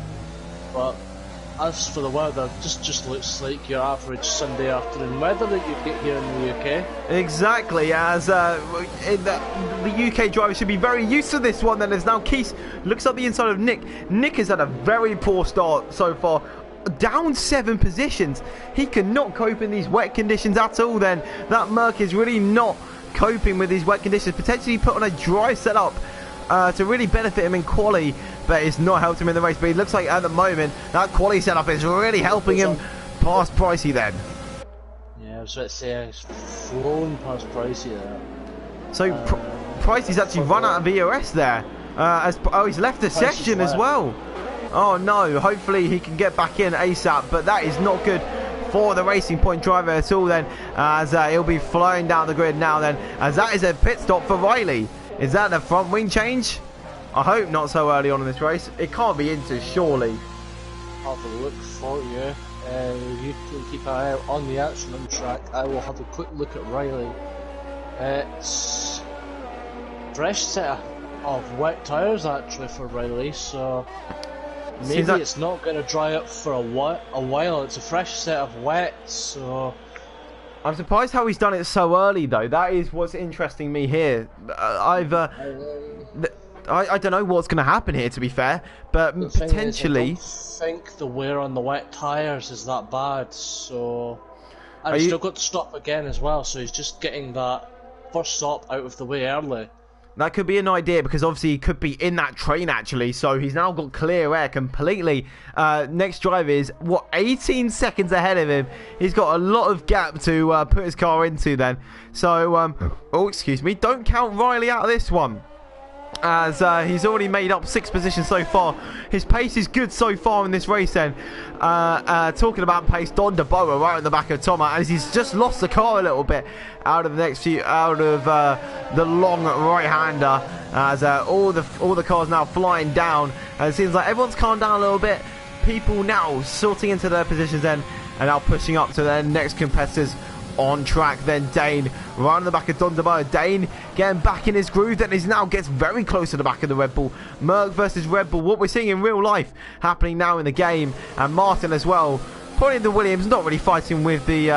but as for the weather, just looks like your average Sunday afternoon weather that you get here in the UK. Exactly, as the UK driver should be very used to this one then, as now Keith looks up the inside of Nick. Nick has had a very poor start so far. Down 7 positions. He cannot cope in these wet conditions at all then. That Merc is really not coping with these wet conditions. Potentially put on a dry setup to really benefit him in quali, but it's not helped him in the race. But it looks like at the moment that quali setup is really helping him past Pricey then. Yeah, I was about to say he's flown past Pricey there. So Pricey's actually run out of EOS there. He's left the session as well. Oh no, hopefully he can get back in ASAP, but that is not good for the Racing Point driver at all then, as he'll be flying down the grid now then, as that is a pit stop for Riley. Is that a front wing change? I hope not so early on in this race. It can't be into, surely. Have a look for you. You can keep an eye out on the action on track. I will have a quick look at Riley. It's fresh set of wet tyres actually for Riley, so maybe it's not going to dry up for a while. It's a fresh set of wet, so I'm surprised how he's done it so early though. That is what's interesting me here. I don't know what's going to happen here, to be fair, but potentially. I don't think the wear on the wet tyres is that bad, so and he's still got to stop again as well. So he's just getting that first stop out of the way early. That could be an idea because obviously he could be in that train actually, so he's now got clear air completely. Next driver is, 18 seconds ahead of him. He's got a lot of gap to put his car into then. So, oh, excuse me, don't count Riley out of this one, as he's already made up 6 positions so far. His pace is good so far in this race then. Talking about pace, Don DeBoer right in the back of Thomas, as he's just lost the car a little bit out of the long right-hander, as all the cars now flying down, and it seems like everyone's calmed down a little bit. People now sorting into their positions then, and now pushing up to their next competitors on track. Then Dane right on the back of Don DeBoer. Dane getting back in his groove, then he now gets very close to the back of the Red Bull. Merc versus Red Bull, what we're seeing in real life happening now in the game. And Martin as well, probably the Williams, not really fighting with the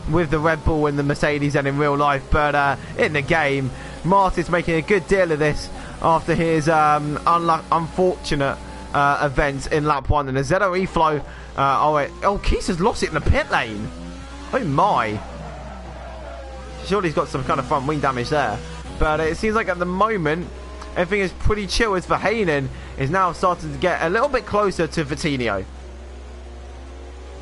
Red Bull and the Mercedes and in real life, but in the game Martin's making a good deal of this after his unfortunate events in lap 1. And a ZRE flow, Keith has lost it in the pit lane. Oh my. Surely he's got some kind of front wing damage there. But it seems like at the moment, everything is pretty chill as Verheyen is now starting to get a little bit closer to Vitinho.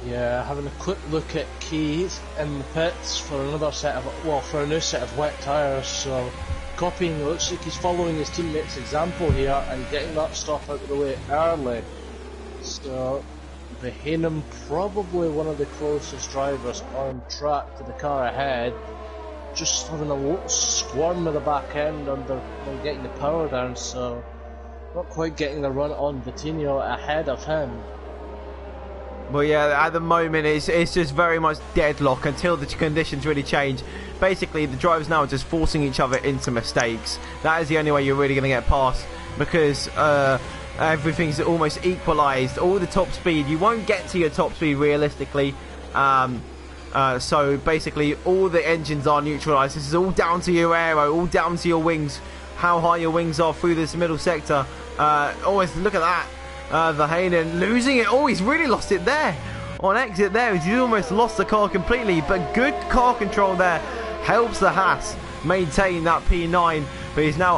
Yeah, having a quick look at Keith in the pits for another set of, for a new set of wet tyres. So copying, looks like he's following his teammates' example here and getting that stop out of the way early. So Verheyen, probably one of the closest drivers on track to the car ahead, just having a little squirm with the back end under getting the power down, so not quite getting the run on Vitinho ahead of him. Well, yeah, at the moment it's just very much deadlock until the conditions really change. Basically, the drivers now are just forcing each other into mistakes. That is the only way you're really going to get past, because everything's almost equalised. All the top speed, you won't get to your top speed realistically. So basically all the engines are neutralised. This is all down to your aero, all down to your wings, how high your wings are through this middle sector. Always look at that. Verheyen losing it. Oh, he's really lost it there. On exit there, he's almost lost the car completely, but good car control there helps the Haas maintain that P9, but he's now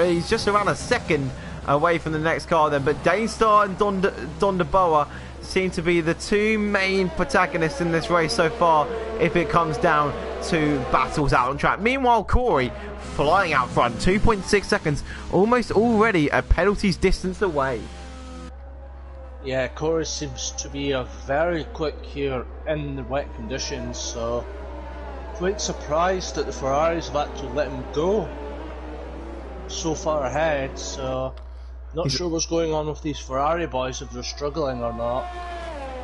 he's just around a second away from the next car then. But Danestar and Don DeBoer seem to be the two main protagonists in this race so far, if it comes down to battles out on track. Meanwhile, Corey flying out front, 2.6 seconds, almost already a penalties distance away. Yeah, Corey seems to be very quick here in the wet conditions, so quite surprised that the Ferraris have actually let him go so far ahead, so not sure what's going on with these Ferrari boys, if they're struggling or not.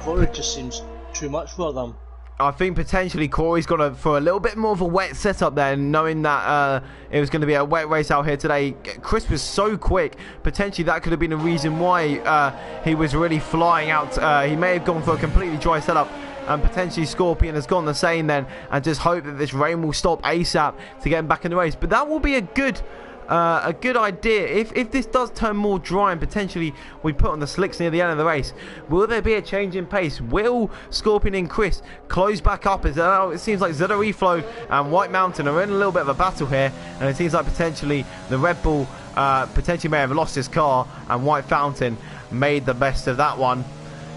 Corey just seems too much for them. I think potentially Corey's gone for a little bit more of a wet setup there, knowing that it was going to be a wet race out here today. Chris was so quick, potentially that could have been a reason why he was really flying out. He may have gone for a completely dry setup, and potentially Scorpion has gone the same then, and just hope that this rain will stop ASAP to get him back in the race. But that will be a good idea if this does turn more dry and potentially we put on the slicks near the end of the race. Will there be a change in pace? Will Scorpion and Chris close back up? It seems like ZRE Flow and White Mountain are in a little bit of a battle here, and it seems like potentially the Red Bull potentially may have lost his car, and White Fountain made the best of that one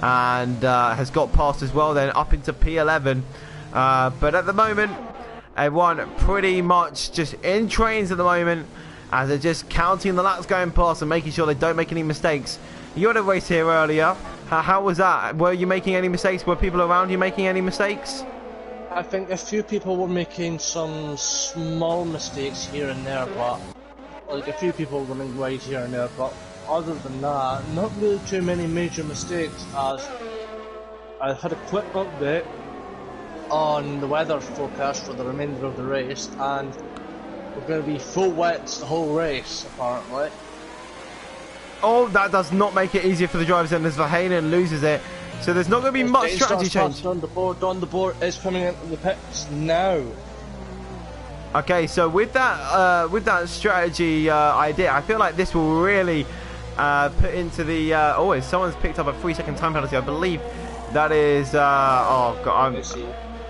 and has got past as well then up into P11. But at the moment, everyone pretty much just in trains at the moment, as they're just counting the laps going past and making sure they don't make any mistakes. You had a race here earlier. How was that? Were you making any mistakes? Were people around you making any mistakes? I think a few people were making some small mistakes here and there, but like a few people running wide here and there, but other than that, not really too many major mistakes, as I had a quick update on the weather forecast for the remainder of the race, and we're going to be full wets the whole race, apparently. Oh, that does not make it easier for the drivers then, as Verheyen loses it. So there's not going to be much strategy change. On the board is coming into the pits now. Okay, so with that strategy idea, I feel like this will really put into the... oh, someone's picked up a 3-second time penalty. I believe that is... oh, God,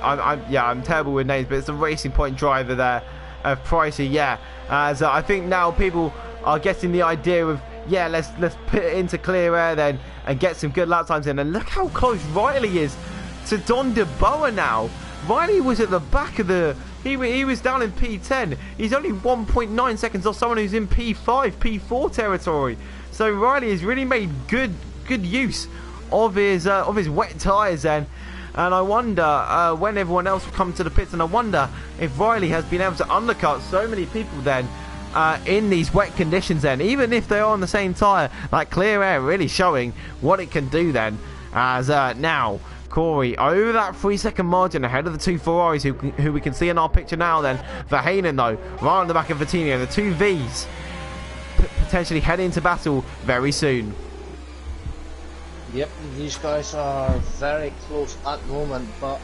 I'm terrible with names, but it's the Racing Point driver there of Pricey, yeah. As I think now people are getting the idea of, yeah, let's put it into clear air then and get some good lap times in. And look how close Riley is to Don de Boer now. Riley was at the back of the... He was down in P10. He's only 1.9 seconds off someone who's in P5, P4 territory. So Riley has really made good use of his wet tyres then. And I wonder when everyone else will come to the pits, and I wonder if Riley has been able to undercut so many people then in these wet conditions then, even if they are on the same tyre, like clear air really showing what it can do then. As now Corey over that 3-second margin ahead of the two Ferraris who we can see in our picture now then. Verheyen though right on the back of Vitinho, the two Vs potentially heading into battle very soon. Yep, these guys are very close at the moment, but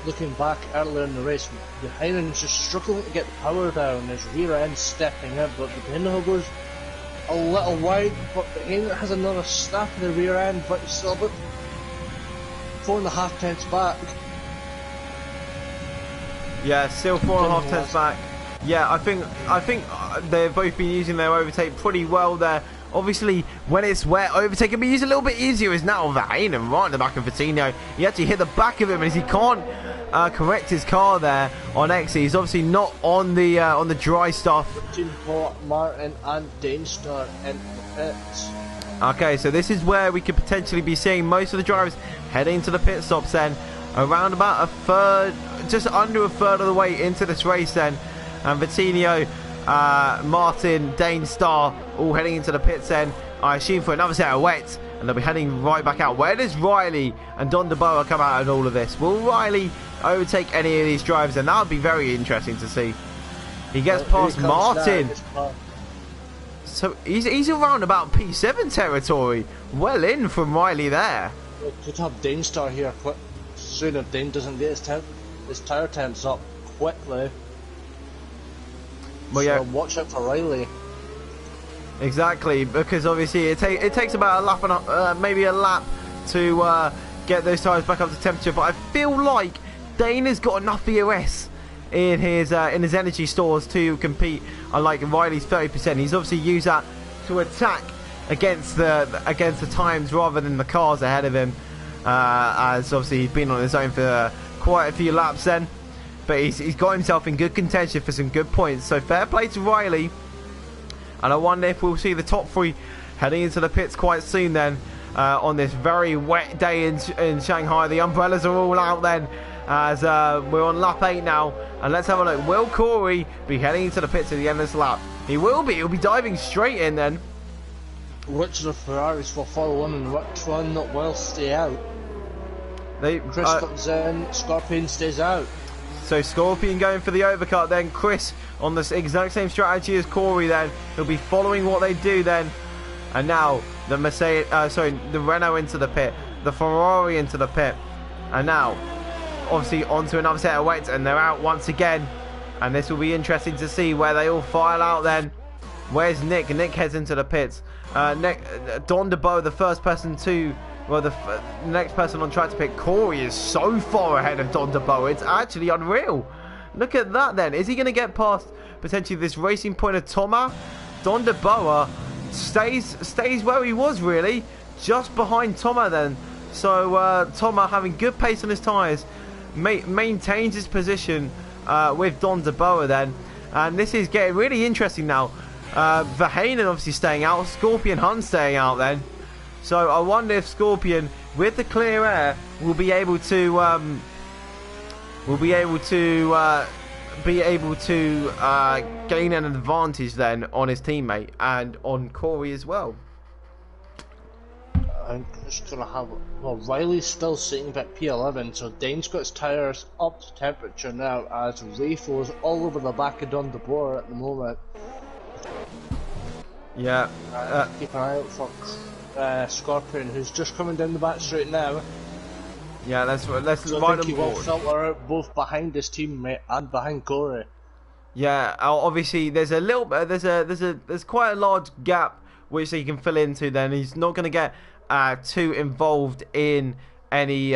looking back earlier in the race, Verheyen's just struggling to get the power down, his rear end stepping up, but Vitinho goes a little wide, but Verheyen has another snap in the rear end, but he's still about 4.5 tenths back. Yeah, still 4.5 tenths back. Yeah, I think they've both been using their overtake pretty well there. Obviously, when it's wet, overtake can be used a little bit easier. Is now Verheyen right in the back of Vitinho. He actually hit the back of him, as he can't correct his car there on X. He's obviously not on the dry stuff. Martin and Dainstar in the pits. Okay, so this is where we could potentially be seeing most of the drivers heading to the pit stops then. Around about a third, just under a third of the way into this race then. And Vitinho, Martin, Dainstar all heading into the pits then. I assume for another set of wets, and they'll be heading right back out. Where does Riley and Don de Boer come out in all of this? Will Riley overtake any of these drivers? And that would be very interesting to see. He gets past Martin. So he's around about P7 territory. Well in from Riley there. We could have Dainstar here quick soon if Dane doesn't get his tyre temps up quickly. Well, yeah. So watch out for Riley. Exactly, because obviously it takes about a lap and maybe a lap to get those tyres back up to temperature. But I feel like Dane has got enough EOS in his energy stores to compete. Unlike Riley's 30%, he's obviously used that to attack against the times rather than the cars ahead of him. As obviously he's been on his own for quite a few laps then. But he's got himself in good contention for some good points. So fair play to Riley. And I wonder if we'll see the top three heading into the pits quite soon then. On this very wet day in Shanghai. The umbrellas are all out then. As we're on lap 8 now. And let's have a look. Will Corey be heading into the pits at the end of this lap? He will be. He'll be diving straight in then. Which of the Ferraris will follow on and which one will stay out? Chris comes in, Scorpion stays out. So Scorpion going for the overcut then. Chris on the exact same strategy as Corey then. He'll be following what they do then. And now the the Renault into the pit. The Ferrari into the pit. And now obviously onto another set of wets, and they're out once again. And this will be interesting to see where they all file out then. Where's Nick? Nick heads into the pits. Don de Boer, the first person to... Well, the next person on track to pick. Corey is so far ahead of Don de Boer. It's actually unreal. Look at that then. Is he going to get past potentially this Racing Point of Thomas? Don de Boer stays where he was really. Just behind Thomas then. So Thomas having good pace on his tyres. Maintains his position with Don de Boer then. And this is getting really interesting now. Verheyen obviously staying out. Scorpion Hun staying out then. So I wonder if Scorpion, with the clear air, will be able to gain an advantage then on his teammate and on Corey as well. I'm just gonna have. Well, Riley's still sitting at P11, so Dane's got his tyres up to temperature now as Rayfo's all over the back of Don DeBoer at the moment. Yeah. Keep an eye out for Scorpion, who's just coming down the back straight now. Yeah, let's so ride I think he on will board. filter out both behind his teammate and behind Corey. Yeah, obviously there's a little bit, there's quite a large gap which he can fill into. Then he's not going to get too involved in any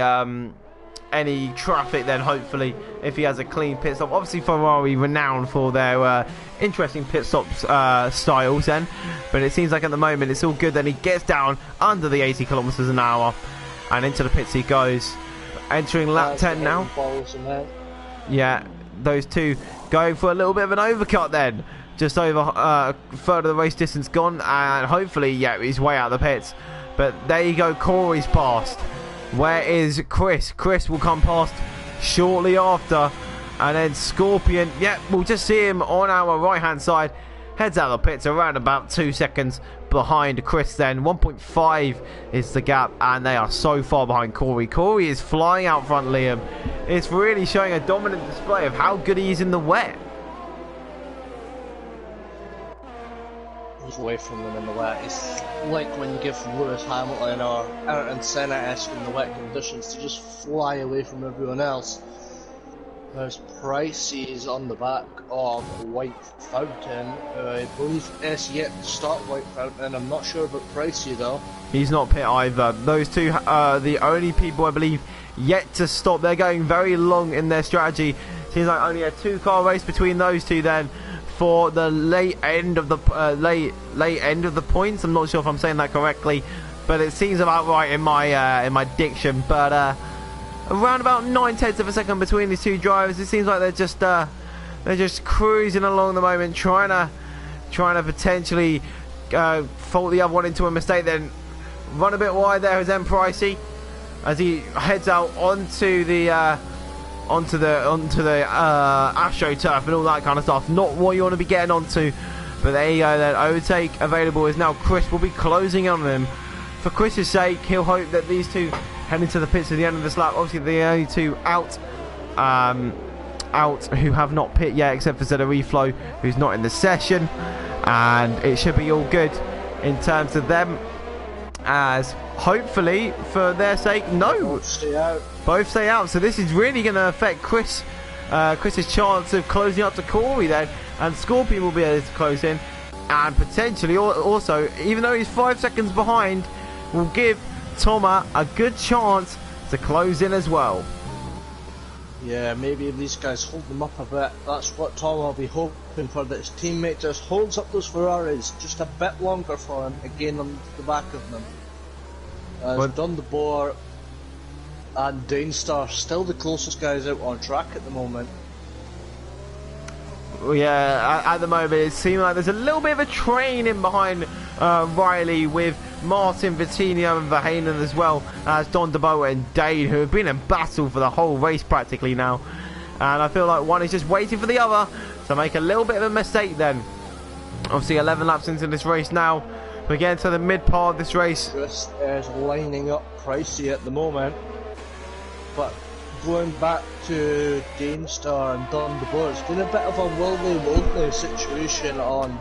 traffic. Then hopefully, if he has a clean pit stop. Obviously Ferrari renowned for their interesting pit stop styles. Then, but it seems like at the moment it's all good. Then he gets down under the 80 kilometers an hour, and into the pits he goes, entering lap 10 now. Yeah, those two going for a little bit of an overcut then. Just over a third of the race distance gone, and hopefully, yeah, he's way out of the pits. But there you go, Corey's passed. Where is Chris? Chris will come past shortly after. And then Scorpion, yeah, we'll just see him on our right-hand side. Heads out of the pits around about 2 seconds behind Chris then. 1.5 is the gap, and they are so far behind Corey. Corey is flying out front, Liam. It's really showing a dominant display of how good he is in the wet. Away from them in the wet. It's like when you give Lewis Hamilton or Ayrton Senna-esque in the wet conditions to just fly away from everyone else. There's Pricey on the back of White Fountain. I believe is yet to start White Fountain. I'm not sure about Pricey though. He's not pit either. Those two are the only people I believe yet to stop. They're going very long in their strategy. Seems like only a 2-car race between those two then. For the late end of the points. I'm not sure if I'm saying that correctly, but it seems about right in my diction. But around about 9/10 of a second between these two drivers. It seems like they're just cruising along the moment, trying to potentially fault the other one into a mistake. Then run a bit wide there is M Pricey as he heads out onto the AstroTurf and all that kind of stuff. Not what you want to be getting onto, but there you go. Then overtake available is now Chris. Will be closing on him. For Chris's sake, he'll hope that these two head into the pits at the end of this lap. Obviously, the only two out who have not pit yet, except for Zedoriflo, who's not in the session, and it should be all good in terms of them. As hopefully, for their sake, both stay out. So this is really going to affect Chris's chance of closing up to Corey then, and Scorpion will be able to close in, and potentially also, even though he's 5 seconds behind, will give Thomas a good chance to close in as well. Yeah, maybe if these guys hold them up a bit, that's what Tom will be hoping for, that his teammate just holds up those Ferraris just a bit longer for him, again on the back of them. As Don DeBoer and Danestar still the closest guys out on track at the moment. Yeah, at the moment it seems like there's a little bit of a train in behind Riley, with Martin, Vitinho and Verheyen as well as Don DeBoer and Dane, who have been in battle for the whole race practically now. And I feel like one is just waiting for the other to make a little bit of a mistake then. Obviously 11 laps into this race now. We're getting to the mid part of this race. Chris is lining up Pricey at the moment. But going back to Danestar and Don DeBoer, it's been a bit of a will-they-won't-they situation on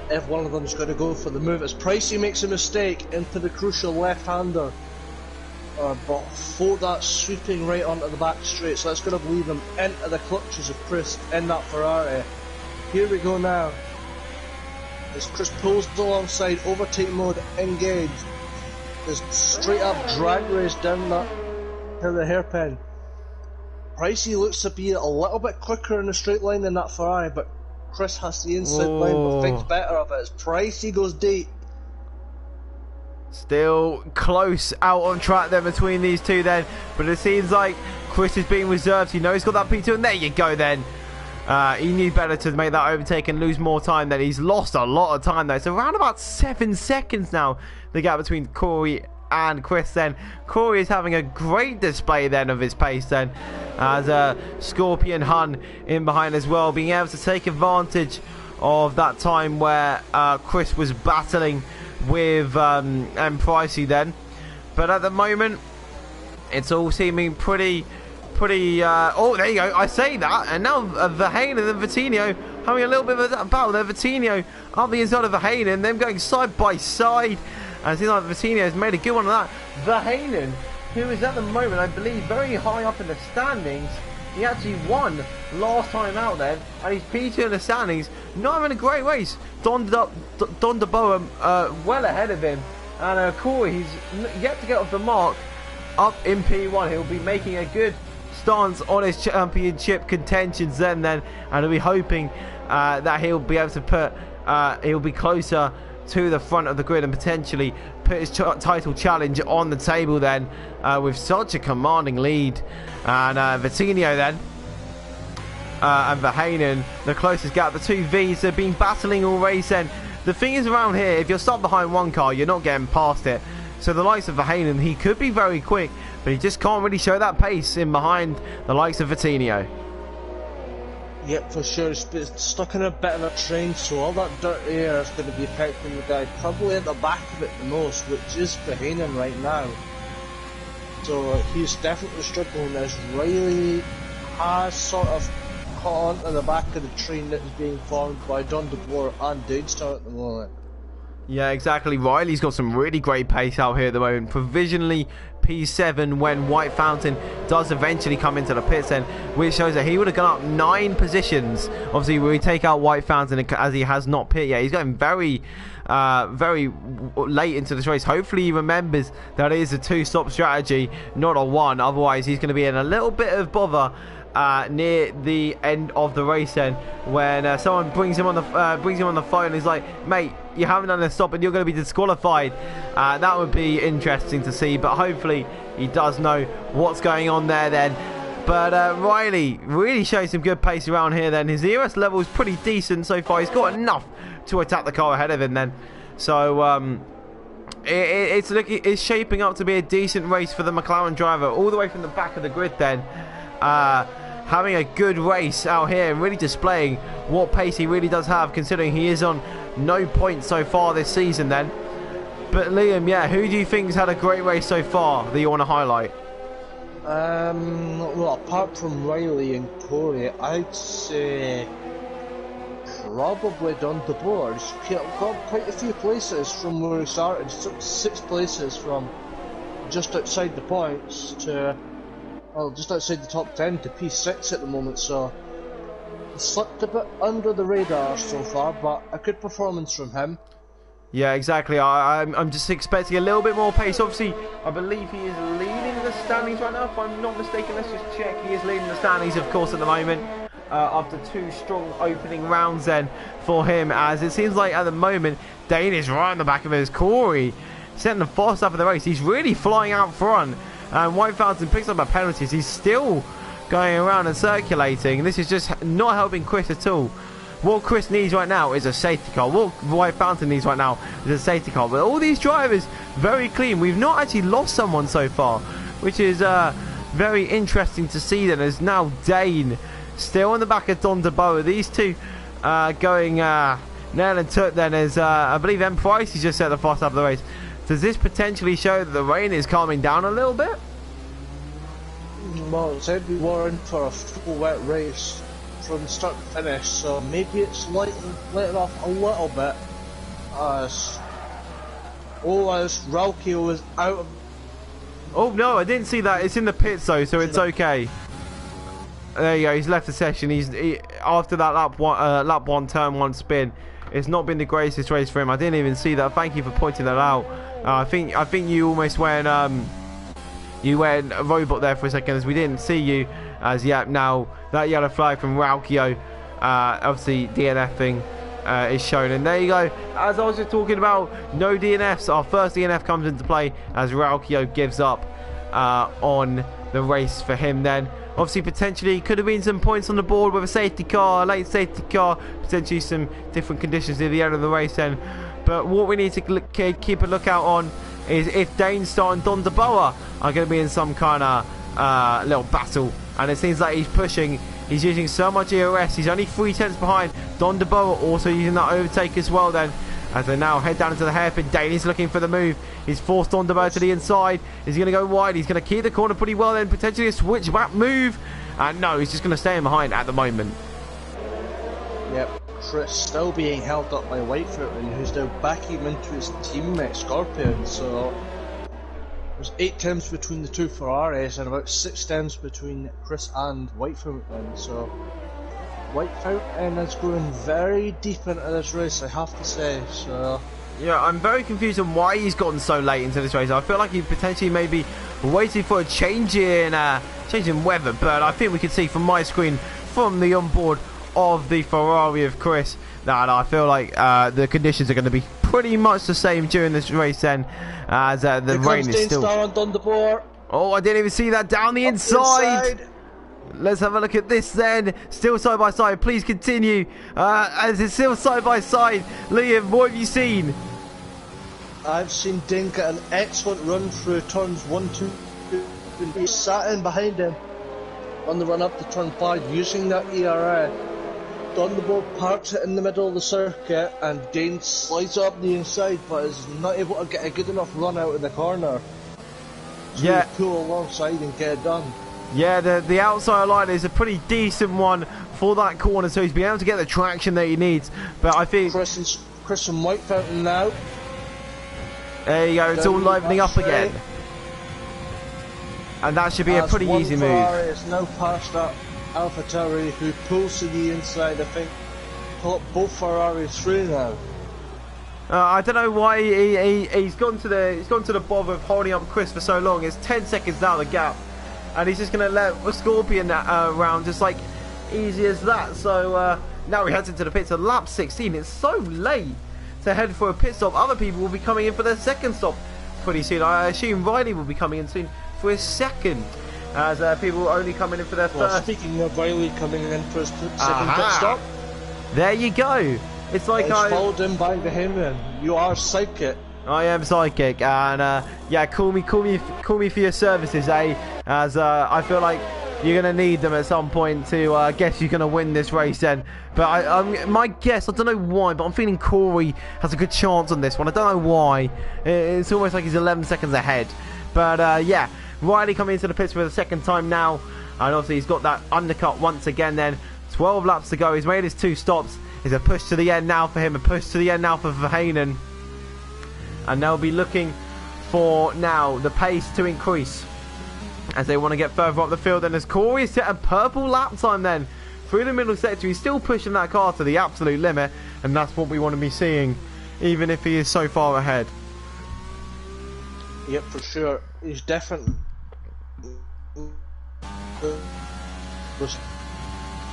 if one of them's going to go for the move. As Pricey makes a mistake into the crucial left-hander, but that's sweeping right onto the back straight, so that's going to leave him into the clutches of Chris in that Ferrari. Here we go now. As Chris pulls alongside, overtake mode engaged. There's straight up drag race down that to the hairpin. Pricey looks to be a little bit quicker in the straight line than that Ferrari, but Chris has the inside line, but thinks better of it as Pricey goes deep. Still close out on track there between these two then, but it seems like Chris is being reserved. You know he's got that P2, and there you go then. He needs better to make that overtake and lose more time then. He's lost a lot of time though. It's around about 7 seconds now, the gap between Corey and Chris then. Corey is having a great display then of his pace then, as Scorpion Hun in behind as well, being able to take advantage of that time where Chris was battling with M. Pricey then. But at the moment, it's all seeming pretty. Oh, there you go. I say that, and now Verheyen and Vitinho having a little bit of a battle there. Vitinho up the inside of Verheyen, them going side by side. And it seems like Vitinho has made a good one of that. Verheyen, who is at the moment, I believe, very high up in the standings. He actually won last time out then, and he's P2 in the standings. Not having a great race. Don de Boa well ahead of him. And Corey, he's yet to get off the mark up in P1. He'll be making a good stance on his championship contentions then, and he'll be hoping that he'll be able to put, he'll be closer to the front of the grid and potentially put his title challenge on the table then, with such a commanding lead. And Vitinho then and Verheyen, the closest gap. The two Vs have been battling all race then. The thing is, around here, if you're stuck behind one car, you're not getting past it. So the likes of Verheyen, he could be very quick, but he just can't really show that pace in behind the likes of Vitinho. Yep, for sure. It's stuck in a bit of a train, so all that dirty air is going to be affecting the guy probably at the back of it the most, which is Verheyen right now. So he's definitely struggling as Riley has sort of caught onto the back of the train that is being formed by Don de Boer and Dainstar at the moment. Yeah, exactly. Riley's got some really great pace out here at the moment. Provisionally P7 when White Fountain does eventually come into the pits, then, which shows that he would have gone up 9 positions. Obviously, we take out White Fountain as he has not pit yet. He's going very late into this race. Hopefully he remembers that it is a 2-stop strategy, not a 1. Otherwise, he's going to be in a little bit of bother near the end of the race then, when someone brings him on the phone and is like, mate, you haven't done a stop and you're going to be disqualified. That would be interesting to see, but hopefully he does know what's going on there then. But Riley really shows some good pace around here then. His ERS level is pretty decent so far. He's got enough to attack the car ahead of him then. So it's shaping up to be a decent race for the McLaren driver, all the way from the back of the grid then. Having a good race out here and really displaying what pace he really does have, considering he is on no points so far this season then. But Liam, yeah, who do you think's had a great race so far that you want to highlight? Well, apart from Riley and Corey, I'd say probably Don de Boer. He's got quite a few places from where he started. 6 places from just outside the points to, well, just outside the top 10 to P6 at the moment, so he slipped a bit under the radar so far, but a good performance from him. Yeah, exactly. I'm just expecting a little bit more pace. Obviously, I believe he is leading the standings right now, if I'm not mistaken. Let's just check. He is leading the standings, of course, at the moment, after 2 strong opening rounds then for him, as it seems like at the moment Dane is right on the back of his Corey, setting the fast up of the race. He's really flying out front. And White Fountain picks up a penalties. He's still going around and circulating. This is just not helping Chris at all. What Chris needs right now is a safety car. What White Fountain needs right now is a safety car. But all these drivers, very clean. We've not actually lost someone so far, which is very interesting to see. Then as now Dane still on the back of Don de Boer. These two going nail and tuck then, as I believe M. Price has just set the fast up of the race. Does this potentially show that the rain is calming down a little bit? Well, it said we were in for a full wet race from start to finish, so maybe it's letting off a little bit as Ralkio was out of... Oh no, I didn't see that. It's in the pits though, so it's okay. There you go, he's left the session. After that lap 1 turn 1 spin, it's not been the greatest race for him. I didn't even see that. Thank you for pointing that out. I think you almost went a robot there for a second, as we didn't see you. As yeah, now that yellow flag from Ralkio, obviously DNFing is shown, and there you go. As I was just talking about, no DNFs. Our first DNF comes into play as Ralkio gives up on the race for him. Then obviously potentially could have been some points on the board with a safety car, a late safety car, potentially some different conditions near the end of the race then. But what we need to keep a lookout on is if Dainstar and Don de Boer are going to be in some kind of little battle. And it seems like he's pushing. He's using so much ERS. He's only 3 tenths behind. Don de Boer also using that overtake as well then. as they now head down into the hairpin. Daly's looking for the move. He's forced on to the inside. He's going to go wide. He's going to keep the corner pretty well then. Potentially a switchback move. And no, he's just going to stay in behind at the moment. Yep, Chris still being held up by Whitefoot, and who's now backing him into his teammate Scorpion. So there's 8 tenths between the two Ferraris and about 6 tenths between Chris and Whitefoot. So White Fountain is going very deep into this race, I have to say. So yeah, I'm very confused on why he's gotten so late into this race. I feel like he potentially maybe waiting for a change in weather, but I think we can see from my screen, from the onboard of the Ferrari of Chris, that I feel like the conditions are going to be pretty much the same during this race then, as the rain is still... Oh, I didn't even see that down the inside. Let's have a look at this then. Still side by side. Please continue. As it's still side by side. Liam, what have you seen? I've seen Dane get an excellent run through turns 1, 2, and he sat in behind him on the run up to turn 5 using that ERA. Thunderbolt parks it in the middle of the circuit, and Dane slides up the inside, but is not able to get a good enough run out in the corner to pull alongside and get it done. Yeah, the outside line is a pretty decent one for that corner, so he's been able to get the traction that he needs. But I think Chris and White Fountain now. There you go, it's all livening up again. And that should be a pretty easy move. It's now past that AlphaTauri, who pulls to the inside. I think both Ferraris through now. I don't know why he's gone to the bother of holding up Chris for so long. It's 10 seconds now the gap, and he's just going to let the Scorpion round just like easy as that. So now he heads into the pits at lap 16. It's so late to head for a pit stop. Other people will be coming in for their second stop pretty soon. I assume Riley will be coming in soon for his second, as people are only coming in for their first. Speaking of Riley coming in for his second pit stop, there you go. It's like I followed him by the Heyman. You are psychic. I am psychic, and yeah, call me for your services, as I feel like you're gonna need them at some point to guess you're gonna win this race then. But my guess, I don't know why, but I'm feeling Corey has a good chance on this one. I don't know why. It's almost like he's 11 seconds ahead. But yeah, Riley coming into the pits for the second time now, and obviously he's got that undercut once again then. 12 laps to go. He's made his 2 stops. It's a push to the end now for him, a push to the end now for Verheyen. And they'll be looking for now the pace to increase as they want to get further up the field. And as Corey set a purple lap time then through the middle sector, he's still pushing that car to the absolute limit, and that's what we want to be seeing, even if he is so far ahead. Yep, for sure. He's definitely...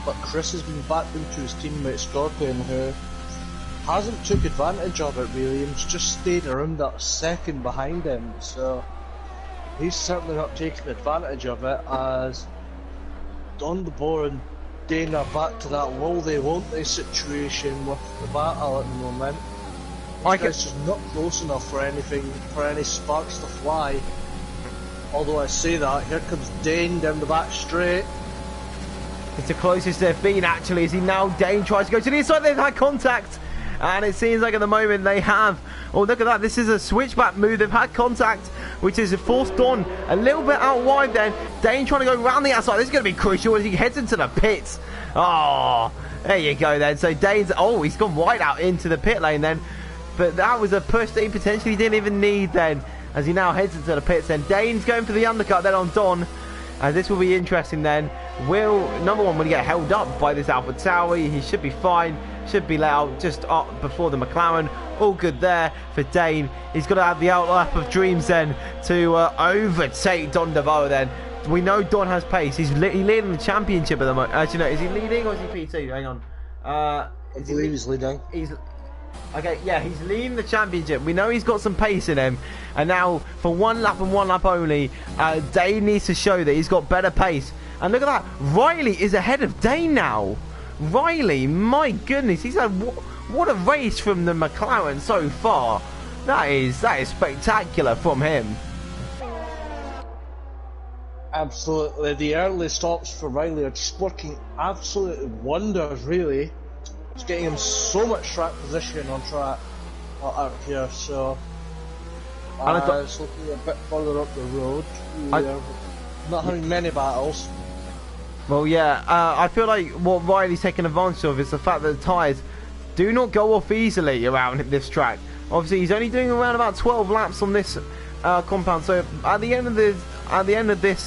But Chris has been backed into his teammate Scorpion, who hasn't took advantage of it really, and just stayed around that second behind him. So he's certainly not taking advantage of it, as on the board and Dane are back to that will they won't they situation with the battle at the moment. It's just not close enough for anything, for any sparks to fly. Although I say that, here comes Dane down the back straight. It's the closest they've been actually, as he now Dane tries to go to the inside. They've had contact, and it seems like at the moment they have. Oh, look at that, this is a switchback move. They've had contact, which is forced on a little bit out wide then. Dane trying to go around the outside. This is going to be crucial as he heads into the pits. Oh, there you go then. So Dane's, he's gone wide out into the pit lane then. But that was a push that he potentially didn't even need then, as he now heads into the pits. And Dane's going for the undercut then on Don. This will be interesting then. Number one, will he get held up by this AlphaTauri? He should be fine. Should be let out just up before the McLaren. All good there for Dane. He's got to have the outlap of dreams then to overtake Don DeVoe then. We know Don has pace. He's leading the championship at the moment. Actually, no, is he leading or is he P2? Hang on. I believe he's leading. Okay, yeah, he's leading the championship. We know he's got some pace in him. And now, for one lap and one lap only, Dane needs to show that he's got better pace. And look at that. Riley is ahead of Dane now. Riley, my goodness. He's had... What a race from the McLaren so far. That is spectacular from him. Absolutely. The early stops for Riley are just working absolute wonders, really. It's getting him so much track position on track. out here, so it's looking a bit further up the road. We're not having many battles. Well, yeah, I feel like what Riley's taking advantage of is the fact that the tyres do not go off easily around this track. Obviously, he's only doing around about 12 laps on this compound, so at the end of this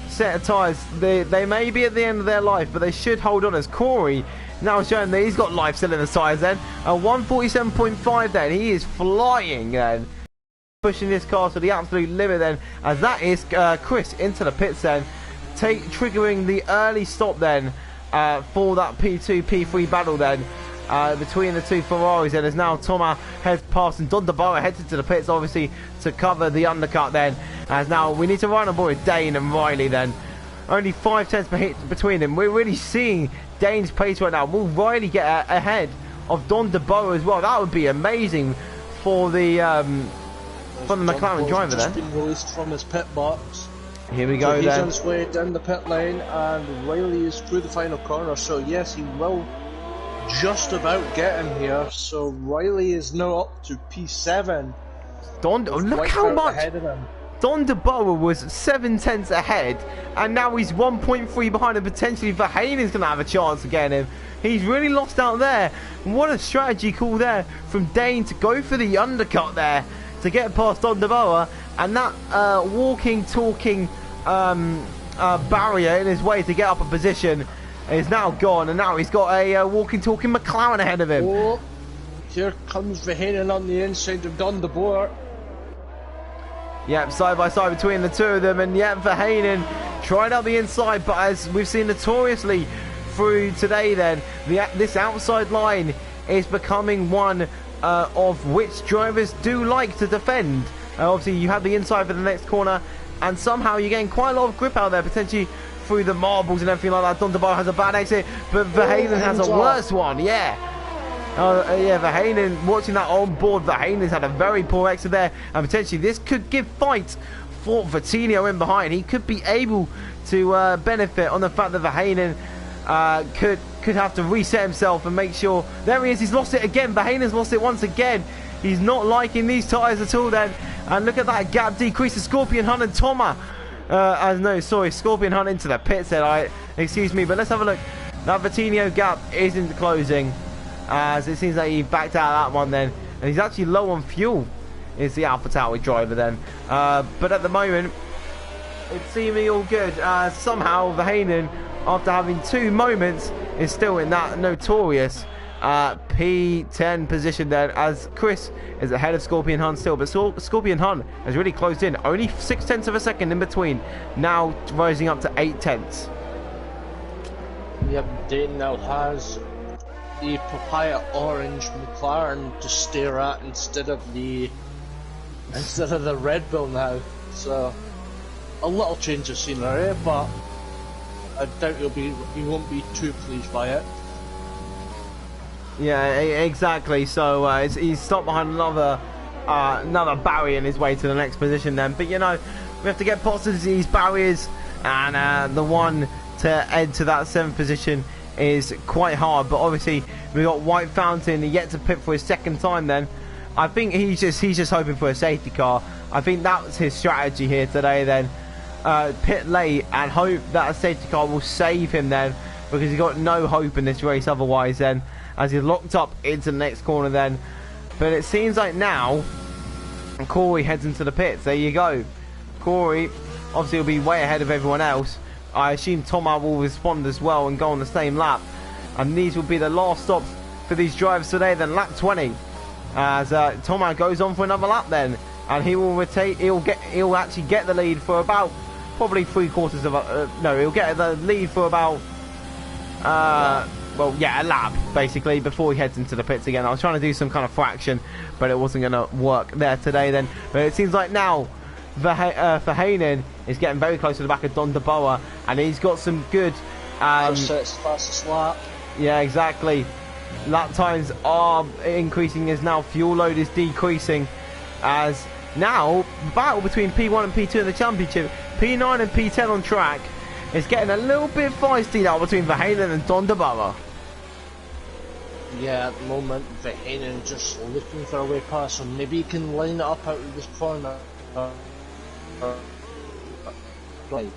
set of tyres, they may be at the end of their life, but they should hold on, as Corey now showing that he's got life still in the tyres then. 147.5 then, he is flying then. Pushing this car to the absolute limit then, as that is Chris into the pits then, triggering the early stop then for that P2, P3 battle then. Between the two Ferraris, and as now Thomas heads past and Don DeBoer heads into the pits obviously to cover the undercut then, as now we need to run aboard Dane and Riley then. Only 5 tenths per hit between them. We're really seeing Dane's pace right now. Will Riley get ahead of Don DeBoer as well? That would be amazing for the McLaren driver then. Been released from his pit box. Here we go so he's then. on his way down the pit lane, and Riley is through the final corner, so yes, he will just about get him here. So Riley is now up to P7. Look how much Don DeBoer was 7 tenths ahead, and now he's 1.3 behind, and potentially Verheijen's going to have a chance of getting him. He's really lost out there. What a strategy call there from Dane to go for the undercut there to get past Don DeBoer, and that walking, talking barrier in his way to get up a position is now gone, and now he's got a walking, talking McLaren ahead of him. Oh, here comes Verheyen on the inside of Don DeBoer. Yep, side by side between the two of them, and yep, Verheyen tried out the inside, but as we've seen notoriously through today then, this outside line is becoming one of which drivers do like to defend. Obviously you have the inside for the next corner, and somehow you're getting quite a lot of grip out there, potentially through the marbles and everything like that. Don DeBoer has a bad exit, but Verheyen has a worse one, yeah. Verheyen, watching that on board, Verheyen's had a very poor exit there, and potentially this could give fight for Vitinho in behind. He could be able to benefit on the fact that Verheyen could have to reset himself and make sure. There he is, he's lost it again. Verheyen's lost it once again. He's not liking these tyres at all then, and look at that gap decrease to Scorpion Hunt and Thomas. Scorpion Hunt into the pits there, excuse me, but let's have a look. That Vitinho gap isn't closing, as it seems like he backed out of that one then, and he's actually low on fuel, is the Alpha Tauri driver then. But at the moment, it's seeming all good. Somehow Verheyen, after having 2 moments, is still in that notorious P10 position then, as Chris is ahead of Scorpion Hunt still, but Scorpion Hunt has really closed in, only 6 tenths of a second in between, now rising up to 8 tenths. Yep, Dane now has the papaya orange McLaren to stare at instead of the Red Bull now, so a little change of scenery, but I doubt he won't be too pleased by it. Yeah, exactly. So he's stopped behind another barrier in his way to the next position then. But you know, we have to get past these barriers, and the one to head to that 7th position is quite hard. But obviously we got White Fountain yet to pit for his 2nd time then. I think he's just hoping for a safety car. I think that's his strategy here today then. Pit late and hope that a safety car will save him then, because he's got no hope in this race otherwise then, as he's locked up into the next corner then. But it seems like now Corey heads into the pits. There you go. Corey obviously will be way ahead of everyone else. I assume Thomas will respond as well and go on the same lap, and these will be the last stops for these drivers today then. Lap 20, as Thomas goes on for another lap then, and he will retain. He'll actually get the lead for about probably 3/4 of a no, he'll get the lead for about well, yeah, a lap basically before he heads into the pits again. I was trying to do some kind of fraction, but it wasn't going to work there today then. But it seems like now Verheyen is getting very close to the back of Don DeBoer, and he's got some good fastest lap. Yeah, exactly. Lap times are increasing as now fuel load is decreasing, as now the battle between P1 and P2 in the championship, P9 and P10 on track, is getting a little bit feisty now between Verheyen and Don DeBoer. Yeah, at the moment, Verheyen just looking for a way past, so maybe he can line it up out of this corner. Right.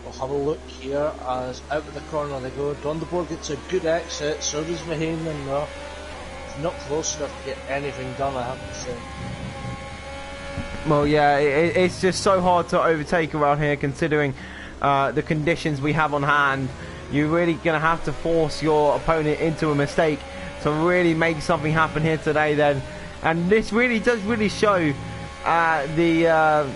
We'll have a look here as out of the corner they go. Dondeboer gets a good exit, so does Verheyen though. Not close enough to get anything done, I have to say. Well, yeah, it's just so hard to overtake around here considering the conditions we have on hand. You're really going to have to force your opponent into a mistake to really make something happen here today then. And this really does show the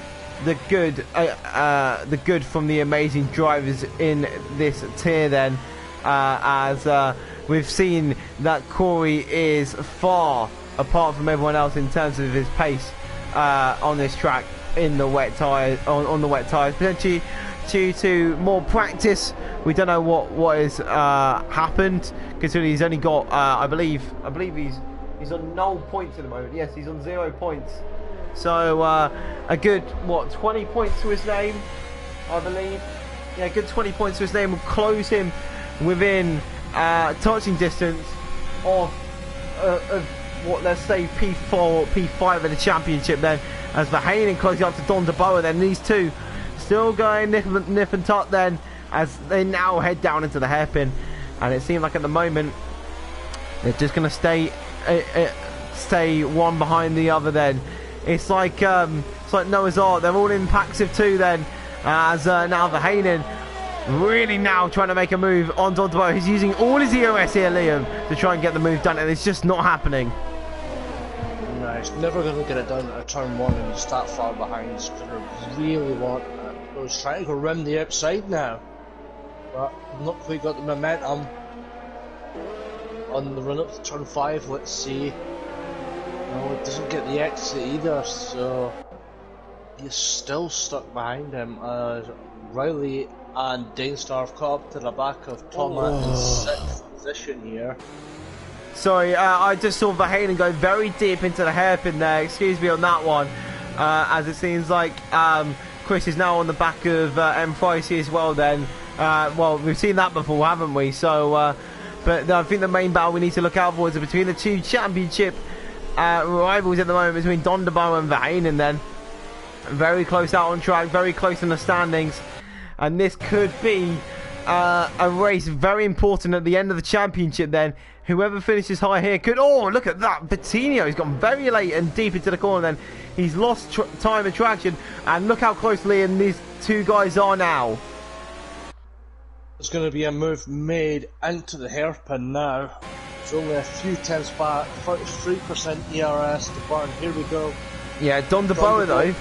good from the amazing drivers in this tier then, as we've seen that Corey is far apart from everyone else in terms of his pace on this track in the wet tires, on the wet tires, potentially due to more practice. We don't know what has happened, considering he's only got I believe he's on 0 points at the moment. Yes, he's on 0 points. So a good 20 points to his name, I believe. Yeah, a good 20 points to his name will close him within touching distance of what, let's say P4, P5 in the championship then, as Verheyen closing up to Dondeboer. Then these two still going nip and tuck then, as they now head down into the hairpin. And it seems like at the moment they're just going to stay one behind the other then. It's like Noah's Ark. They're all in packs of two then, as now Verheyen really now trying to make a move on Dondeboer. He's using all his EOS here, Liam, to try and get the move done, and it's just not happening. No, he's never going to get it done at turn 1 and he's that far behind. He's going to really want it. He's trying to go around the outside now, but not quite got the momentum on the run up to turn 5. Let's see. No, it doesn't get the exit either, so he's still stuck behind him. Riley and Dainstar have caught up to the back of Thomas in 6th position here. Sorry, I just saw Verheyen go very deep into the hairpin there. Excuse me on that one, as it seems like Chris is now on the back of M. Pricey as well then. Well, we've seen that before, haven't we? So, but I think the main battle we need to look out for is between the two championship rivals at the moment, between Dondeboer and Verheyen then. Very close out on track, very close in the standings. And this could be a race very important at the end of the championship then. Whoever finishes high here could... Oh, look at that. Bettinio has gone very late and deep into the corner then. He's lost time and traction. And look how closely in these two guys are now. There's going to be a move made into the hairpin now. It's only a few tenths back. 33% ERS to burn. Here we go. Yeah, Dondeboer though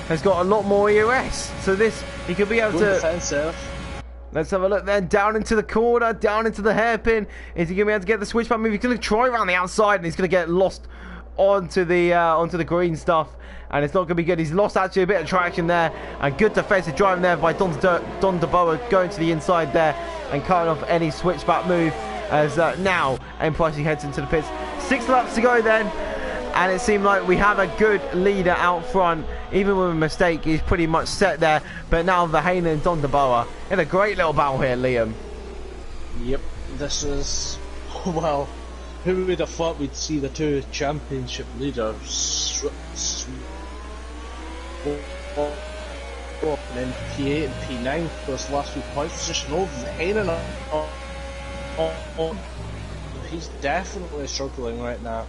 has got a lot more EOS. So this, he could be able to... defensive. Let's have a look then. Down into the corner, down into the hairpin. Is he going to be able to get the switchback move? He's going to try around the outside and he's going to get lost onto the green stuff. And it's not going to be good. He's lost actually a bit of traction there. And good defensive driving there by Dondeboer going to the inside there and cutting off any switchback move. As now M. Pricey heads into the pits. 6 laps to go then. And it seemed like we have a good leader out front. Even with a mistake, he's pretty much set there. But now Verheyen and Dondeboer in a great little battle here, Liam. Yep, this is... Well, who would have thought we'd see the two championship leaders in P8 and P9 for this last few points position over Verheyen. He's definitely struggling right now.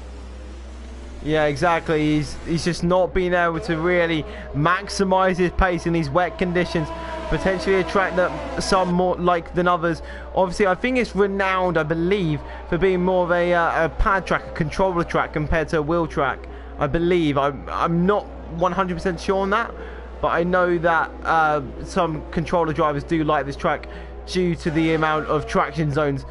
Yeah, exactly. He's just not been able to really maximise his pace in these wet conditions. Potentially a track that some more like than others. Obviously, I think it's renowned, I believe, for being more of a pad track, a controller track compared to a wheel track. I believe. I'm not 100% sure on that, but I know that some controller drivers do like this track due to the amount of traction zones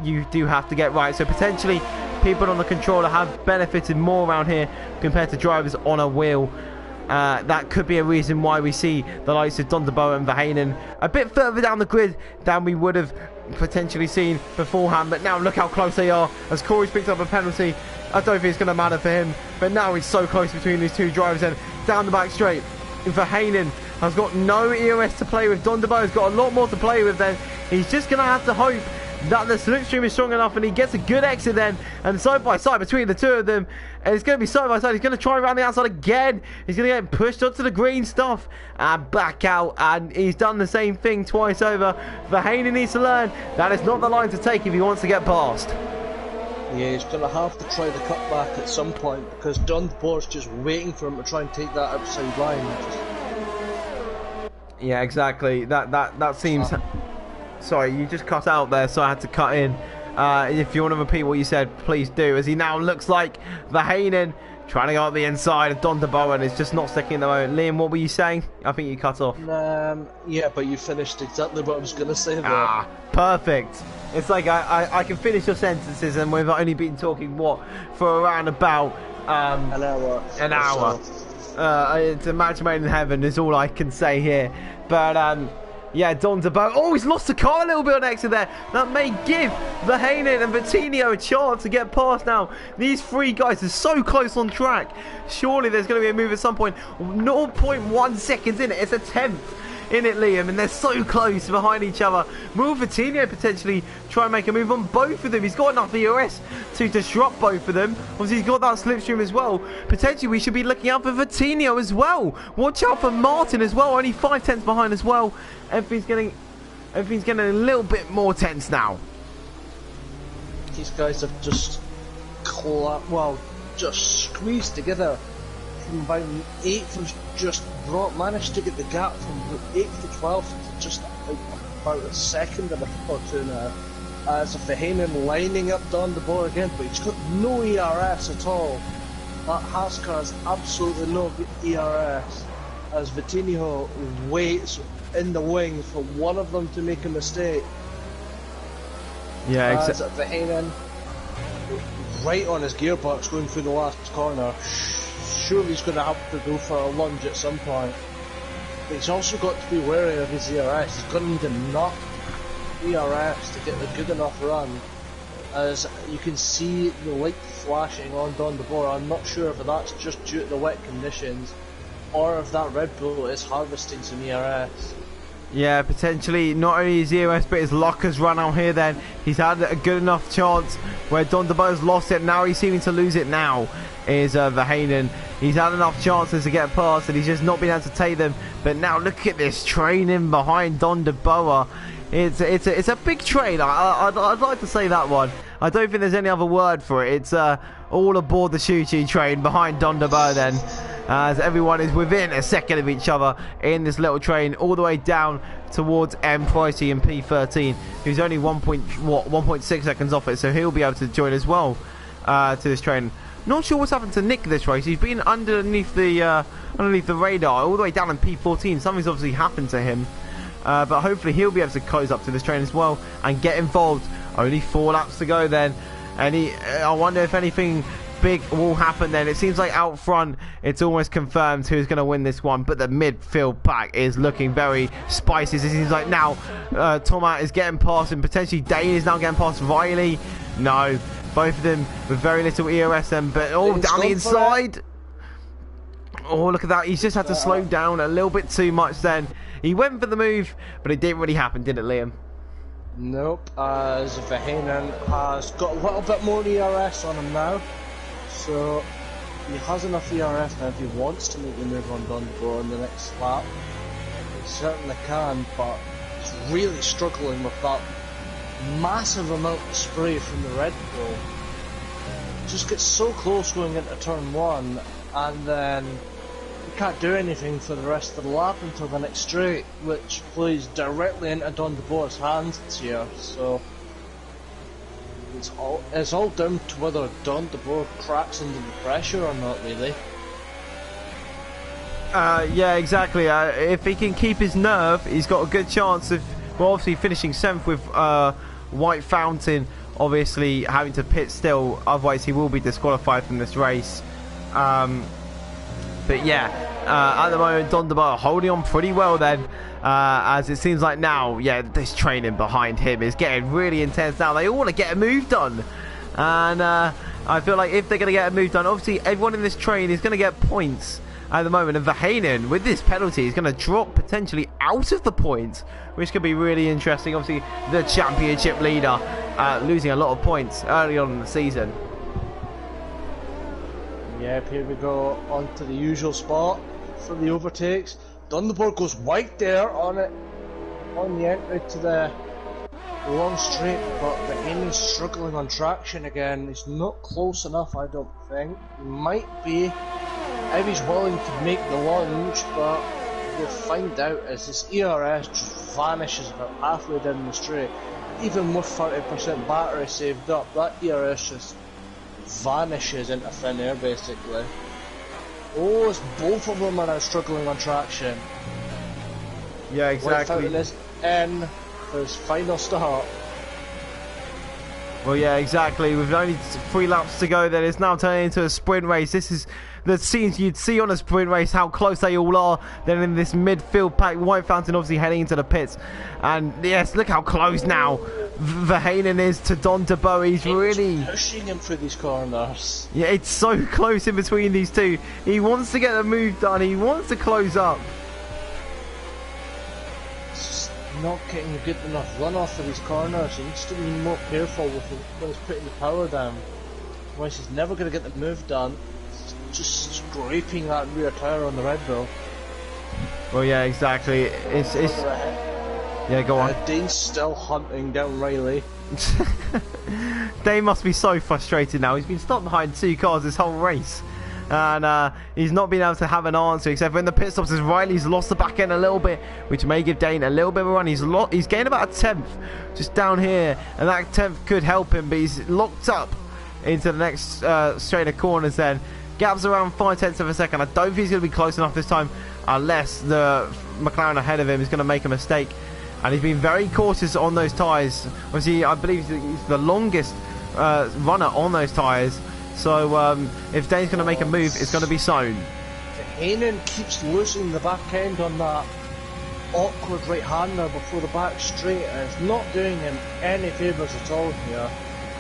you do have to get right. So potentially people on the controller have benefited more around here compared to drivers on a wheel. That could be a reason why we see the likes of Dondeboer and Verheyen a bit further down the grid than we would have potentially seen beforehand. But now look how close they are as Corey's picked up a penalty. I don't think it's going to matter for him, but now it's so close between these two drivers. And down the back straight, Verheyen has got no EOS to play with. Dondeboer has got a lot more to play with then. He's just going to have to hope that the slipstream is strong enough, and he gets a good exit then, and side by side between the two of them, and it's going to be side by side. He's going to try around the outside again. He's going to get pushed onto the green stuff and back out, and he's done the same thing twice over. Verheyen needs to learn that is not the line to take if he wants to get past. Yeah, he's going to have to try the cutback at some point, because Don Boer's just waiting for him to try and take that outside line. Yeah, exactly. That seems... Sorry, you just cut out there, so I had to cut in. If you want to repeat what you said, please do. As he now looks like Verheyen trying to go up the inside of Don de Boer, and it's just not sticking at the moment. Liam, what were you saying? I think you cut off. Yeah, but you finished exactly what I was going to say there. Ah, perfect. It's like I can finish your sentences, and we've only been talking, what, for around about... an hour. An hour. It's a match made in heaven is all I can say here. But, yeah, Don de Boer. Oh, he's lost the car a little bit on exit there. That may give Verheyen and Vitinho a chance to get past now. These three guys are so close on track. Surely there's going to be a move at some point. 0.1 seconds in it. It's a 10th in it, Liam, and they're so close behind each other. Will Vitinho potentially try and make a move on both of them? He's got enough EOS to disrupt both of them. Obviously, he's got that slipstream as well. Potentially, we should be looking out for Vitinho as well. Watch out for Martin as well. Only 5 tenths behind as well. Everything's getting a little bit more tense now. These guys have just just squeezed together. From about 8th has just managed to get the gap from 8th to 12th to just about a second or two now. As if Verheyen lining up Don de Boer again, but he's got no ERS at all. That Haas car has absolutely no ERS. As Vitinho waits in the wing for one of them to make a mistake. Yeah, exactly. Verheyen right on his gearbox going through the last corner. Surely he's going to have to go for a lunge at some point. But he's also got to be wary of his ERS. He's going to need enough ERS to get a good enough run. As you can see the light flashing on Don de Boer. I'm not sure if that's just due to the wet conditions or if that Red Bull is harvesting some ERS. Yeah, potentially not only his EOS but his luck has run out here then. He's had a good enough chance where Don de Boer's lost it. Now he's seeming to lose it now is Verheyen. He's had enough chances to get past and he's just not been able to take them. But now look at this train in behind Don de Boer. It's a big train. I'd like to say that one. I don't think there's any other word for it. It's all aboard the choo-choo train behind Don de Boer then. As everyone is within a second of each other in this little train, all the way down towards M. Pricey and P13, who's only 1.6 seconds off it, so he'll be able to join as well to this train. Not sure what's happened to Nick this race. He's been underneath the radar, all the way down in P14. Something's obviously happened to him, but hopefully he'll be able to close up to this train as well and get involved. Only 4 laps to go then, and I wonder if anything big will happen then. It seems like out front it's almost confirmed who's going to win this one, but the midfield pack is looking very spicy. It seems like now Tomat is getting past and potentially Dane is now getting past Riley. No, both of them with very little EOS then, but down the inside. Oh, look at that. He's just had to slow down a little bit too much then. He went for the move, but it didn't really happen, did it, Liam? Nope, as Verheyen has got a little bit more ERS on him now. So he has enough ERS now if he wants to make the move on Don de Boer in the next lap. He certainly can, but he's really struggling with that massive amount of spray from the Red Bull. Just gets so close going into turn 1, and then you can't do anything for the rest of the lap until the next straight, which plays directly into Don de Boer's hands here. So it's all down to whether Don de Boer cracks under the pressure or not, really. Yeah, exactly. If he can keep his nerve, he's got a good chance of, well, obviously finishing 7th with White Fountain obviously having to pit still, otherwise he will be disqualified from this race. But yeah, at the moment Don de Boer holding on pretty well then, as it seems like now, yeah, this training behind him is getting really intense now. They all want to get a move done, and I feel like if they're going to get a move done, obviously everyone in this train is going to get points at the moment. And Verheyen, with this penalty, is going to drop potentially out of the points, which could be really interesting. Obviously, the championship leader losing a lot of points early on in the season. Yep, here we go on to the usual spot for the overtakes. Dunderborg goes wide there on it, on the entry to the long straight, but Verheyen's struggling on traction again. He's not close enough, I don't think. He might be if he's willing to make the lunge, but we'll find out as this ERS just vanishes about halfway down the straight. Even with 30% battery saved up, that ERS just vanishes into thin air basically. Oh, it's both of them are now struggling on traction. Yeah, exactly. Is in for his final start. Well, yeah, exactly. With only 3 laps to go, then it's now turning into a sprint race. This is the scenes you'd see on a sprint race, how close they all are. Then in this midfield pack, White Fountain obviously heading into the pits. And yes, look how close now Verheyen is to Don DeBow. He's really pushing him through these corners. Yeah, it's so close in between these two. He wants to get the move done. He wants to close up. Not getting a good enough run off of these corners. He needs to be more careful with when he's putting the power down. Otherwise he's never going to get the move done. He's just scraping that rear tyre on the Red Bull. Well, yeah, exactly. It's yeah, go on. Dane's still hunting down Riley. Dane must be so frustrated now. He's been stopped behind 2 cars this whole race. And he's not been able to have an answer except for in the pit stops as Riley's lost the back end a little bit, which may give Dane a little bit of a run. He's gained about a 10th just down here, and that 10th could help him, but he's locked up into the next straight of corners then. Gaps around 5/10 of a second. I don't think he's going to be close enough this time unless the McLaren ahead of him is going to make a mistake. And he's been very cautious on those tyres. Obviously, I believe he's the longest runner on those tyres. So if Dane's going to make a move, it's going to be sown. Verheyen keeps losing the back end on that awkward right-hander before the back straight, and it's not doing him any favours at all here.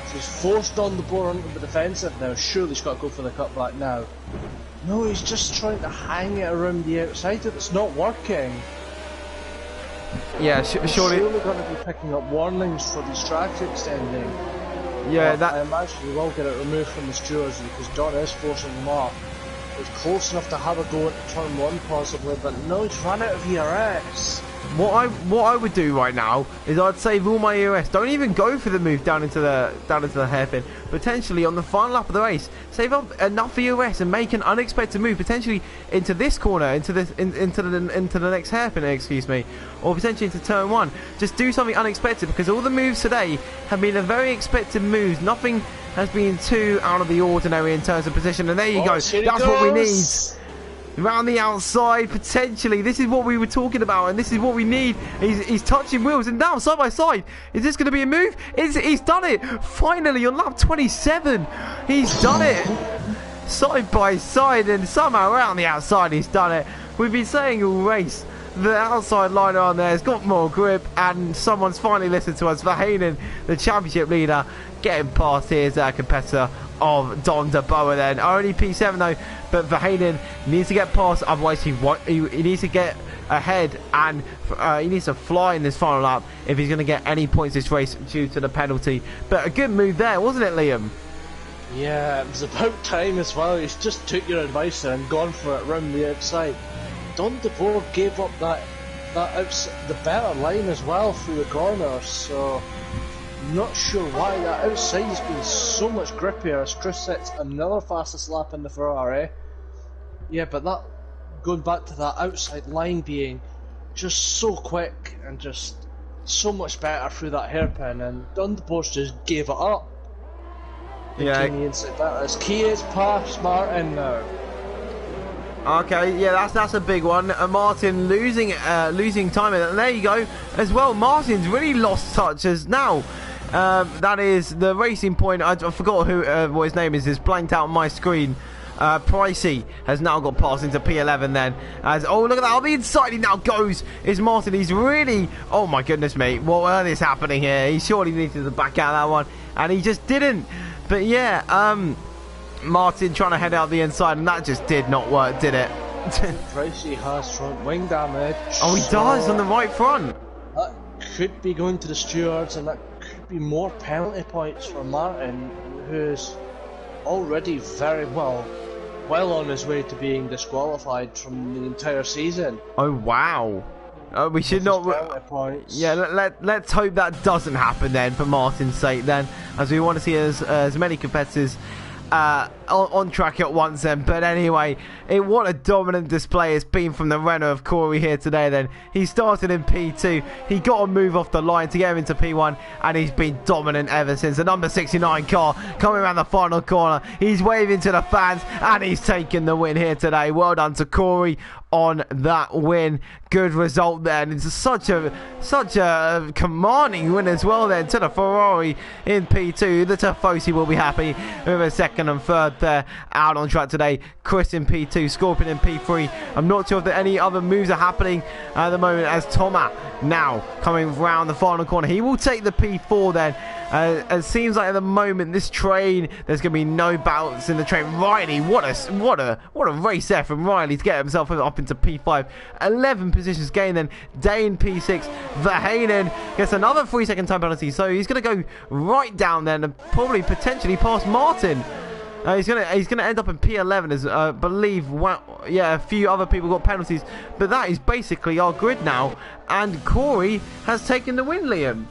So he's forced on the board onto the defensive now. Surely he's got to go for the cutback now. No, he's just trying to hang it around the outside and it's not working. Yeah, surely going to be picking up warnings for these tracks extending. Yeah, I imagine he will get it removed from the stewards because Don is forcing him off. He's close enough to have a go at turn 1 possibly, but no, he's run out of ERS. What I would do right now is I'd save all my ERS. Don't even go for the move down into the hairpin. Potentially on the final lap of the race, save up enough ERS and make an unexpected move, potentially into this corner, into the next hairpin, excuse me, or potentially into turn 1. Just do something unexpected because all the moves today have been a very expected moves. Nothing has been too out of the ordinary in terms of position. And there you go. That's what we need. Around the outside, potentially. This is what we were talking about, and this is what we need. He's touching wheels, and now side by side. Is this going to be a move? He's done it. Finally, on lap 27, he's done it. Side by side, and somehow around the outside, he's done it. We've been saying all race, the outside liner on there has got more grip, and someone's finally listened to us. Verheyen, the championship leader, getting past his competitor of Don DeBoer then. Only P7 though, but Verheyen needs to get past, otherwise he needs to get ahead, and he needs to fly in this final lap if he's going to get any points this race due to the penalty. But a good move there, wasn't it, Liam? Yeah, it was about time as well. He's just took your advice there and gone for it round the outside. Don DeBoer gave up that outside, the better line as well through the corners, so not sure why that outside has been so much grippier as Chris sets another fastest lap in the Ferrari. Yeah, but that, going back to that outside line being just so quick and just so much better through that hairpin, and Dunderpost just gave it up. Yeah. As Key is past Martin now. Okay, yeah, that's a big one. Martin losing time, and there you go as well. Martin's really lost touch as now. That is the racing point. I forgot what his name is. It's blanked out on my screen. Pricey has now got passed into P11 then. Oh, look at that. On the inside he now goes. Is Martin. He's really... Oh, my goodness, mate. What is happening here? He surely needed to back out that one. And he just didn't. But, yeah, Martin trying to head out the inside. And that just did not work, did it? Pricey has front wing damage. Oh, he does on the right front. That could be going to the stewards, and that could be more penalty points for Martin, who's already very well on his way to being disqualified from the entire season. Oh wow. We should not. Yeah, let's hope that doesn't happen then, for Martin's sake. Then, as we want to see as many competitors on track at once. Then, but anyway, what a dominant display it's been from the Renault of Corey here today. Then he started in P2. He got a move off the line to get him into P1, and he's been dominant ever since. The number 69 car coming around the final corner. He's waving to the fans, and he's taken the win here today. Well done to Corey on that win. Good result there, and it's such a commanding win as well then to the Ferrari in P2. The Tifosi will be happy with a second and third there out on track today. Chris in P2, Scorpion in P3. I'm not sure if any other moves are happening at the moment, as Thomas now coming round the final corner. He will take the P4 then. It seems like at the moment this train, there's going to be no bounce in the train. Riley, what a race there from Riley to get himself up into P5. 11 positions gained then. Dane P6. Verhaenen gets another 3-second time penalty, so he's going to go right down then and probably potentially past Martin. He's gonna end up in P11, as I believe. Yeah, a few other people got penalties, but that is basically our grid now. And Corey has taken the win, Liam.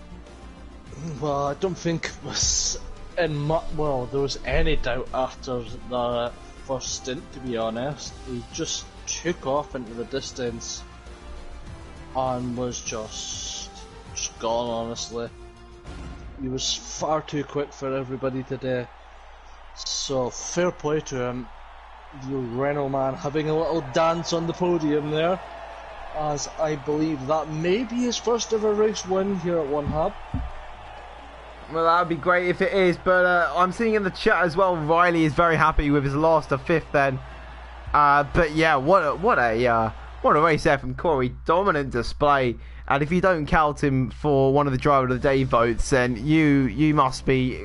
Well, I don't think it was there was any doubt after the first stint, to be honest. He just took off into the distance and was just gone, honestly. He was far too quick for everybody today. So fair play to him. The Renault man having a little dance on the podium there, as I believe that may be his first ever race win here at One Hub. Well, that would be great if it is, but I'm seeing in the chat as well, Riley is very happy with his last of fifth then. But yeah, what a race there from Corey. Dominant display, and if you don't count him for one of the Driver of the Day votes, then you must be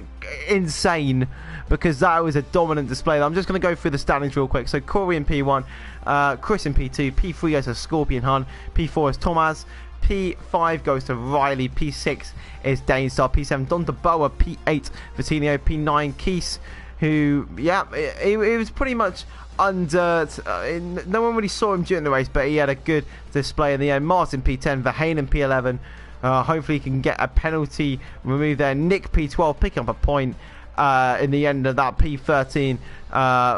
insane, because that was a dominant display. I'm just going to go through the standings real quick. So Corey in P1, Chris in P2, P3 goes to Scorpion Hun, P4 is Thomas, P5 goes to Riley, P6 is Danestar, P7 Don DeBoa, P8 Vitinho, P9 Keese, who, yeah, it was pretty much under, no one really saw him during the race, but he had a good display in the end. Martin P10, Verhaenen P11, hopefully he can get a penalty removed there. Nick P12 picking up a point in the end of that. P13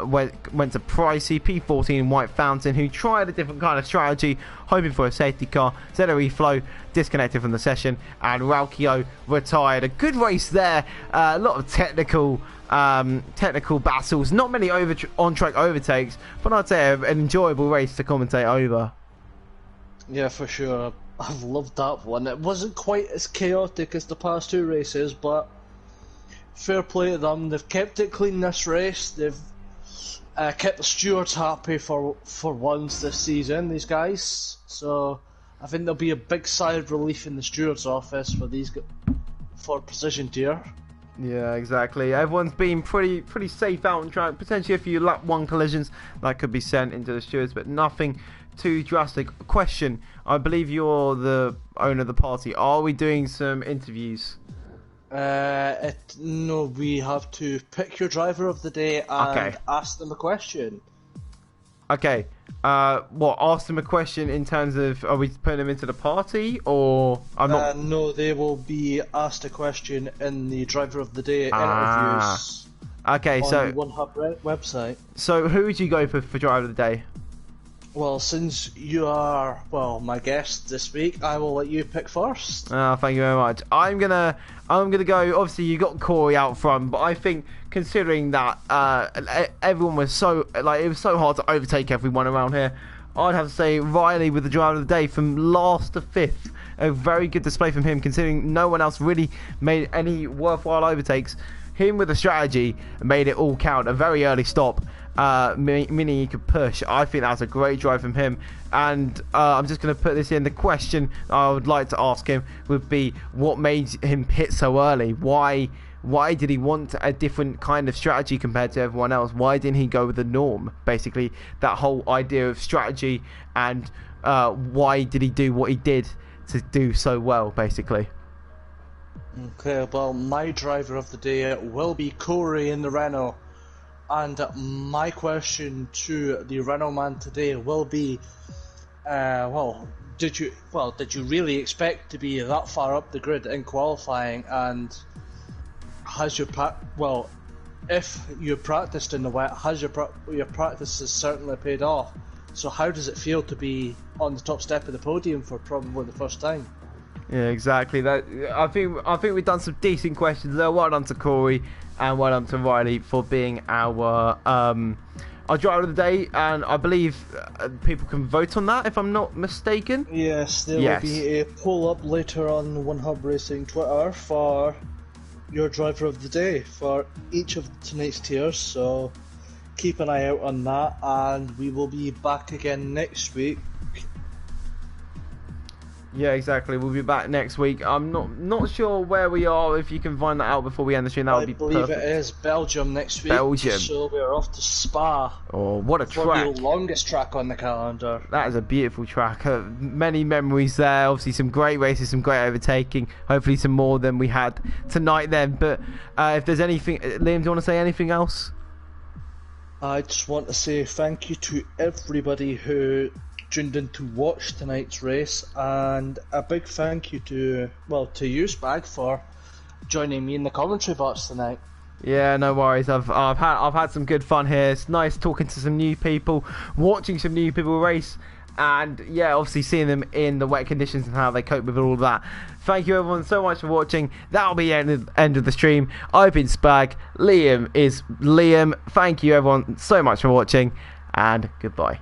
went to Pricey. P14 White Fountain, who tried a different kind of strategy, hoping for a safety car. Zeta Flow disconnected from the session, and Ralkio retired. A good race there. A lot of technical battles, not many on-track overtakes, but I'd say an enjoyable race to commentate over. Yeah, for sure. I've loved that one. It wasn't quite as chaotic as the past two races, but fair play to them. They've kept it clean this race. They've kept the stewards happy for once this season, these guys. So I think there'll be a big sigh of relief in the stewards' office for precision tier. Yeah, exactly. Everyone's been pretty safe out on track. Potentially a few lap 1 collisions that could be sent into the stewards, but nothing too drastic. Question: I believe you're the owner of the party. Are we doing some interviews? No, we have to pick your driver of the day and ask them a question. Okay. Ask them a question in terms of, are we putting them into the party, or I'm not? No, they will be asked a question in the driver of the day interviews. Okay, on the One Hub website. So who would you go for driver of the day? Well, since you are my guest this week, I will let you pick first. Thank you very much. I'm gonna go. Obviously, you got Corey out front, but I think considering that everyone was it was so hard to overtake everyone around here, I'd have to say Riley with the driver of the day from last to fifth. A very good display from him, considering no one else really made any worthwhile overtakes. Him with the strategy made it all count. A very early stop, meaning he could push. I think that was a great drive from him. And I'm just going to put this in. The question I would like to ask him would be, what made him hit so early? Why Why did he want a different kind of strategy compared to everyone else? Why didn't he go with the norm? Basically, that whole idea of strategy, and why did he do what he did to do so well, basically? Okay, well, my driver of the day will be Corey in the Renault. And my question to the Renault man today will be, did you really expect to be that far up the grid in qualifying? And has your if you practiced in the wet, has your practice has certainly paid off? So how does it feel to be on the top step of the podium for probably the first time? Yeah, exactly. That I think we've done some decent questions there. Well done to Corey, and well done to Riley for being our driver of the day. And I believe people can vote on that, if I'm not mistaken. Yes, there will be a poll up later on One Hub Racing Twitter for your driver of the day for each of tonight's tiers. So keep an eye out on that, and we will be back again next week. Yeah, exactly. We'll be back next week. I'm not sure where we are. If you can find that out before we end the stream, that would be perfect. I believe it is Belgium next week. Belgium. So we're off to Spa. Oh, what a track! Probably the longest track on the calendar. That is a beautiful track. Many memories there. Obviously, some great races, some great overtaking. Hopefully, some more than we had tonight. Then, but if there's anything, Liam, do you want to say anything else? I just want to say thank you to everybody who tuned in to watch tonight's race, and a big thank you to you, Spag, for joining me in the commentary box tonight. Yeah, no worries. I've had some good fun here. It's nice talking to some new people, watching some new people race, and yeah, obviously seeing them in the wet conditions and how they cope with all of that. Thank you everyone so much for watching. That'll be the end of the stream. I've been Spag. Liam is Liam. Thank you everyone so much for watching, and goodbye.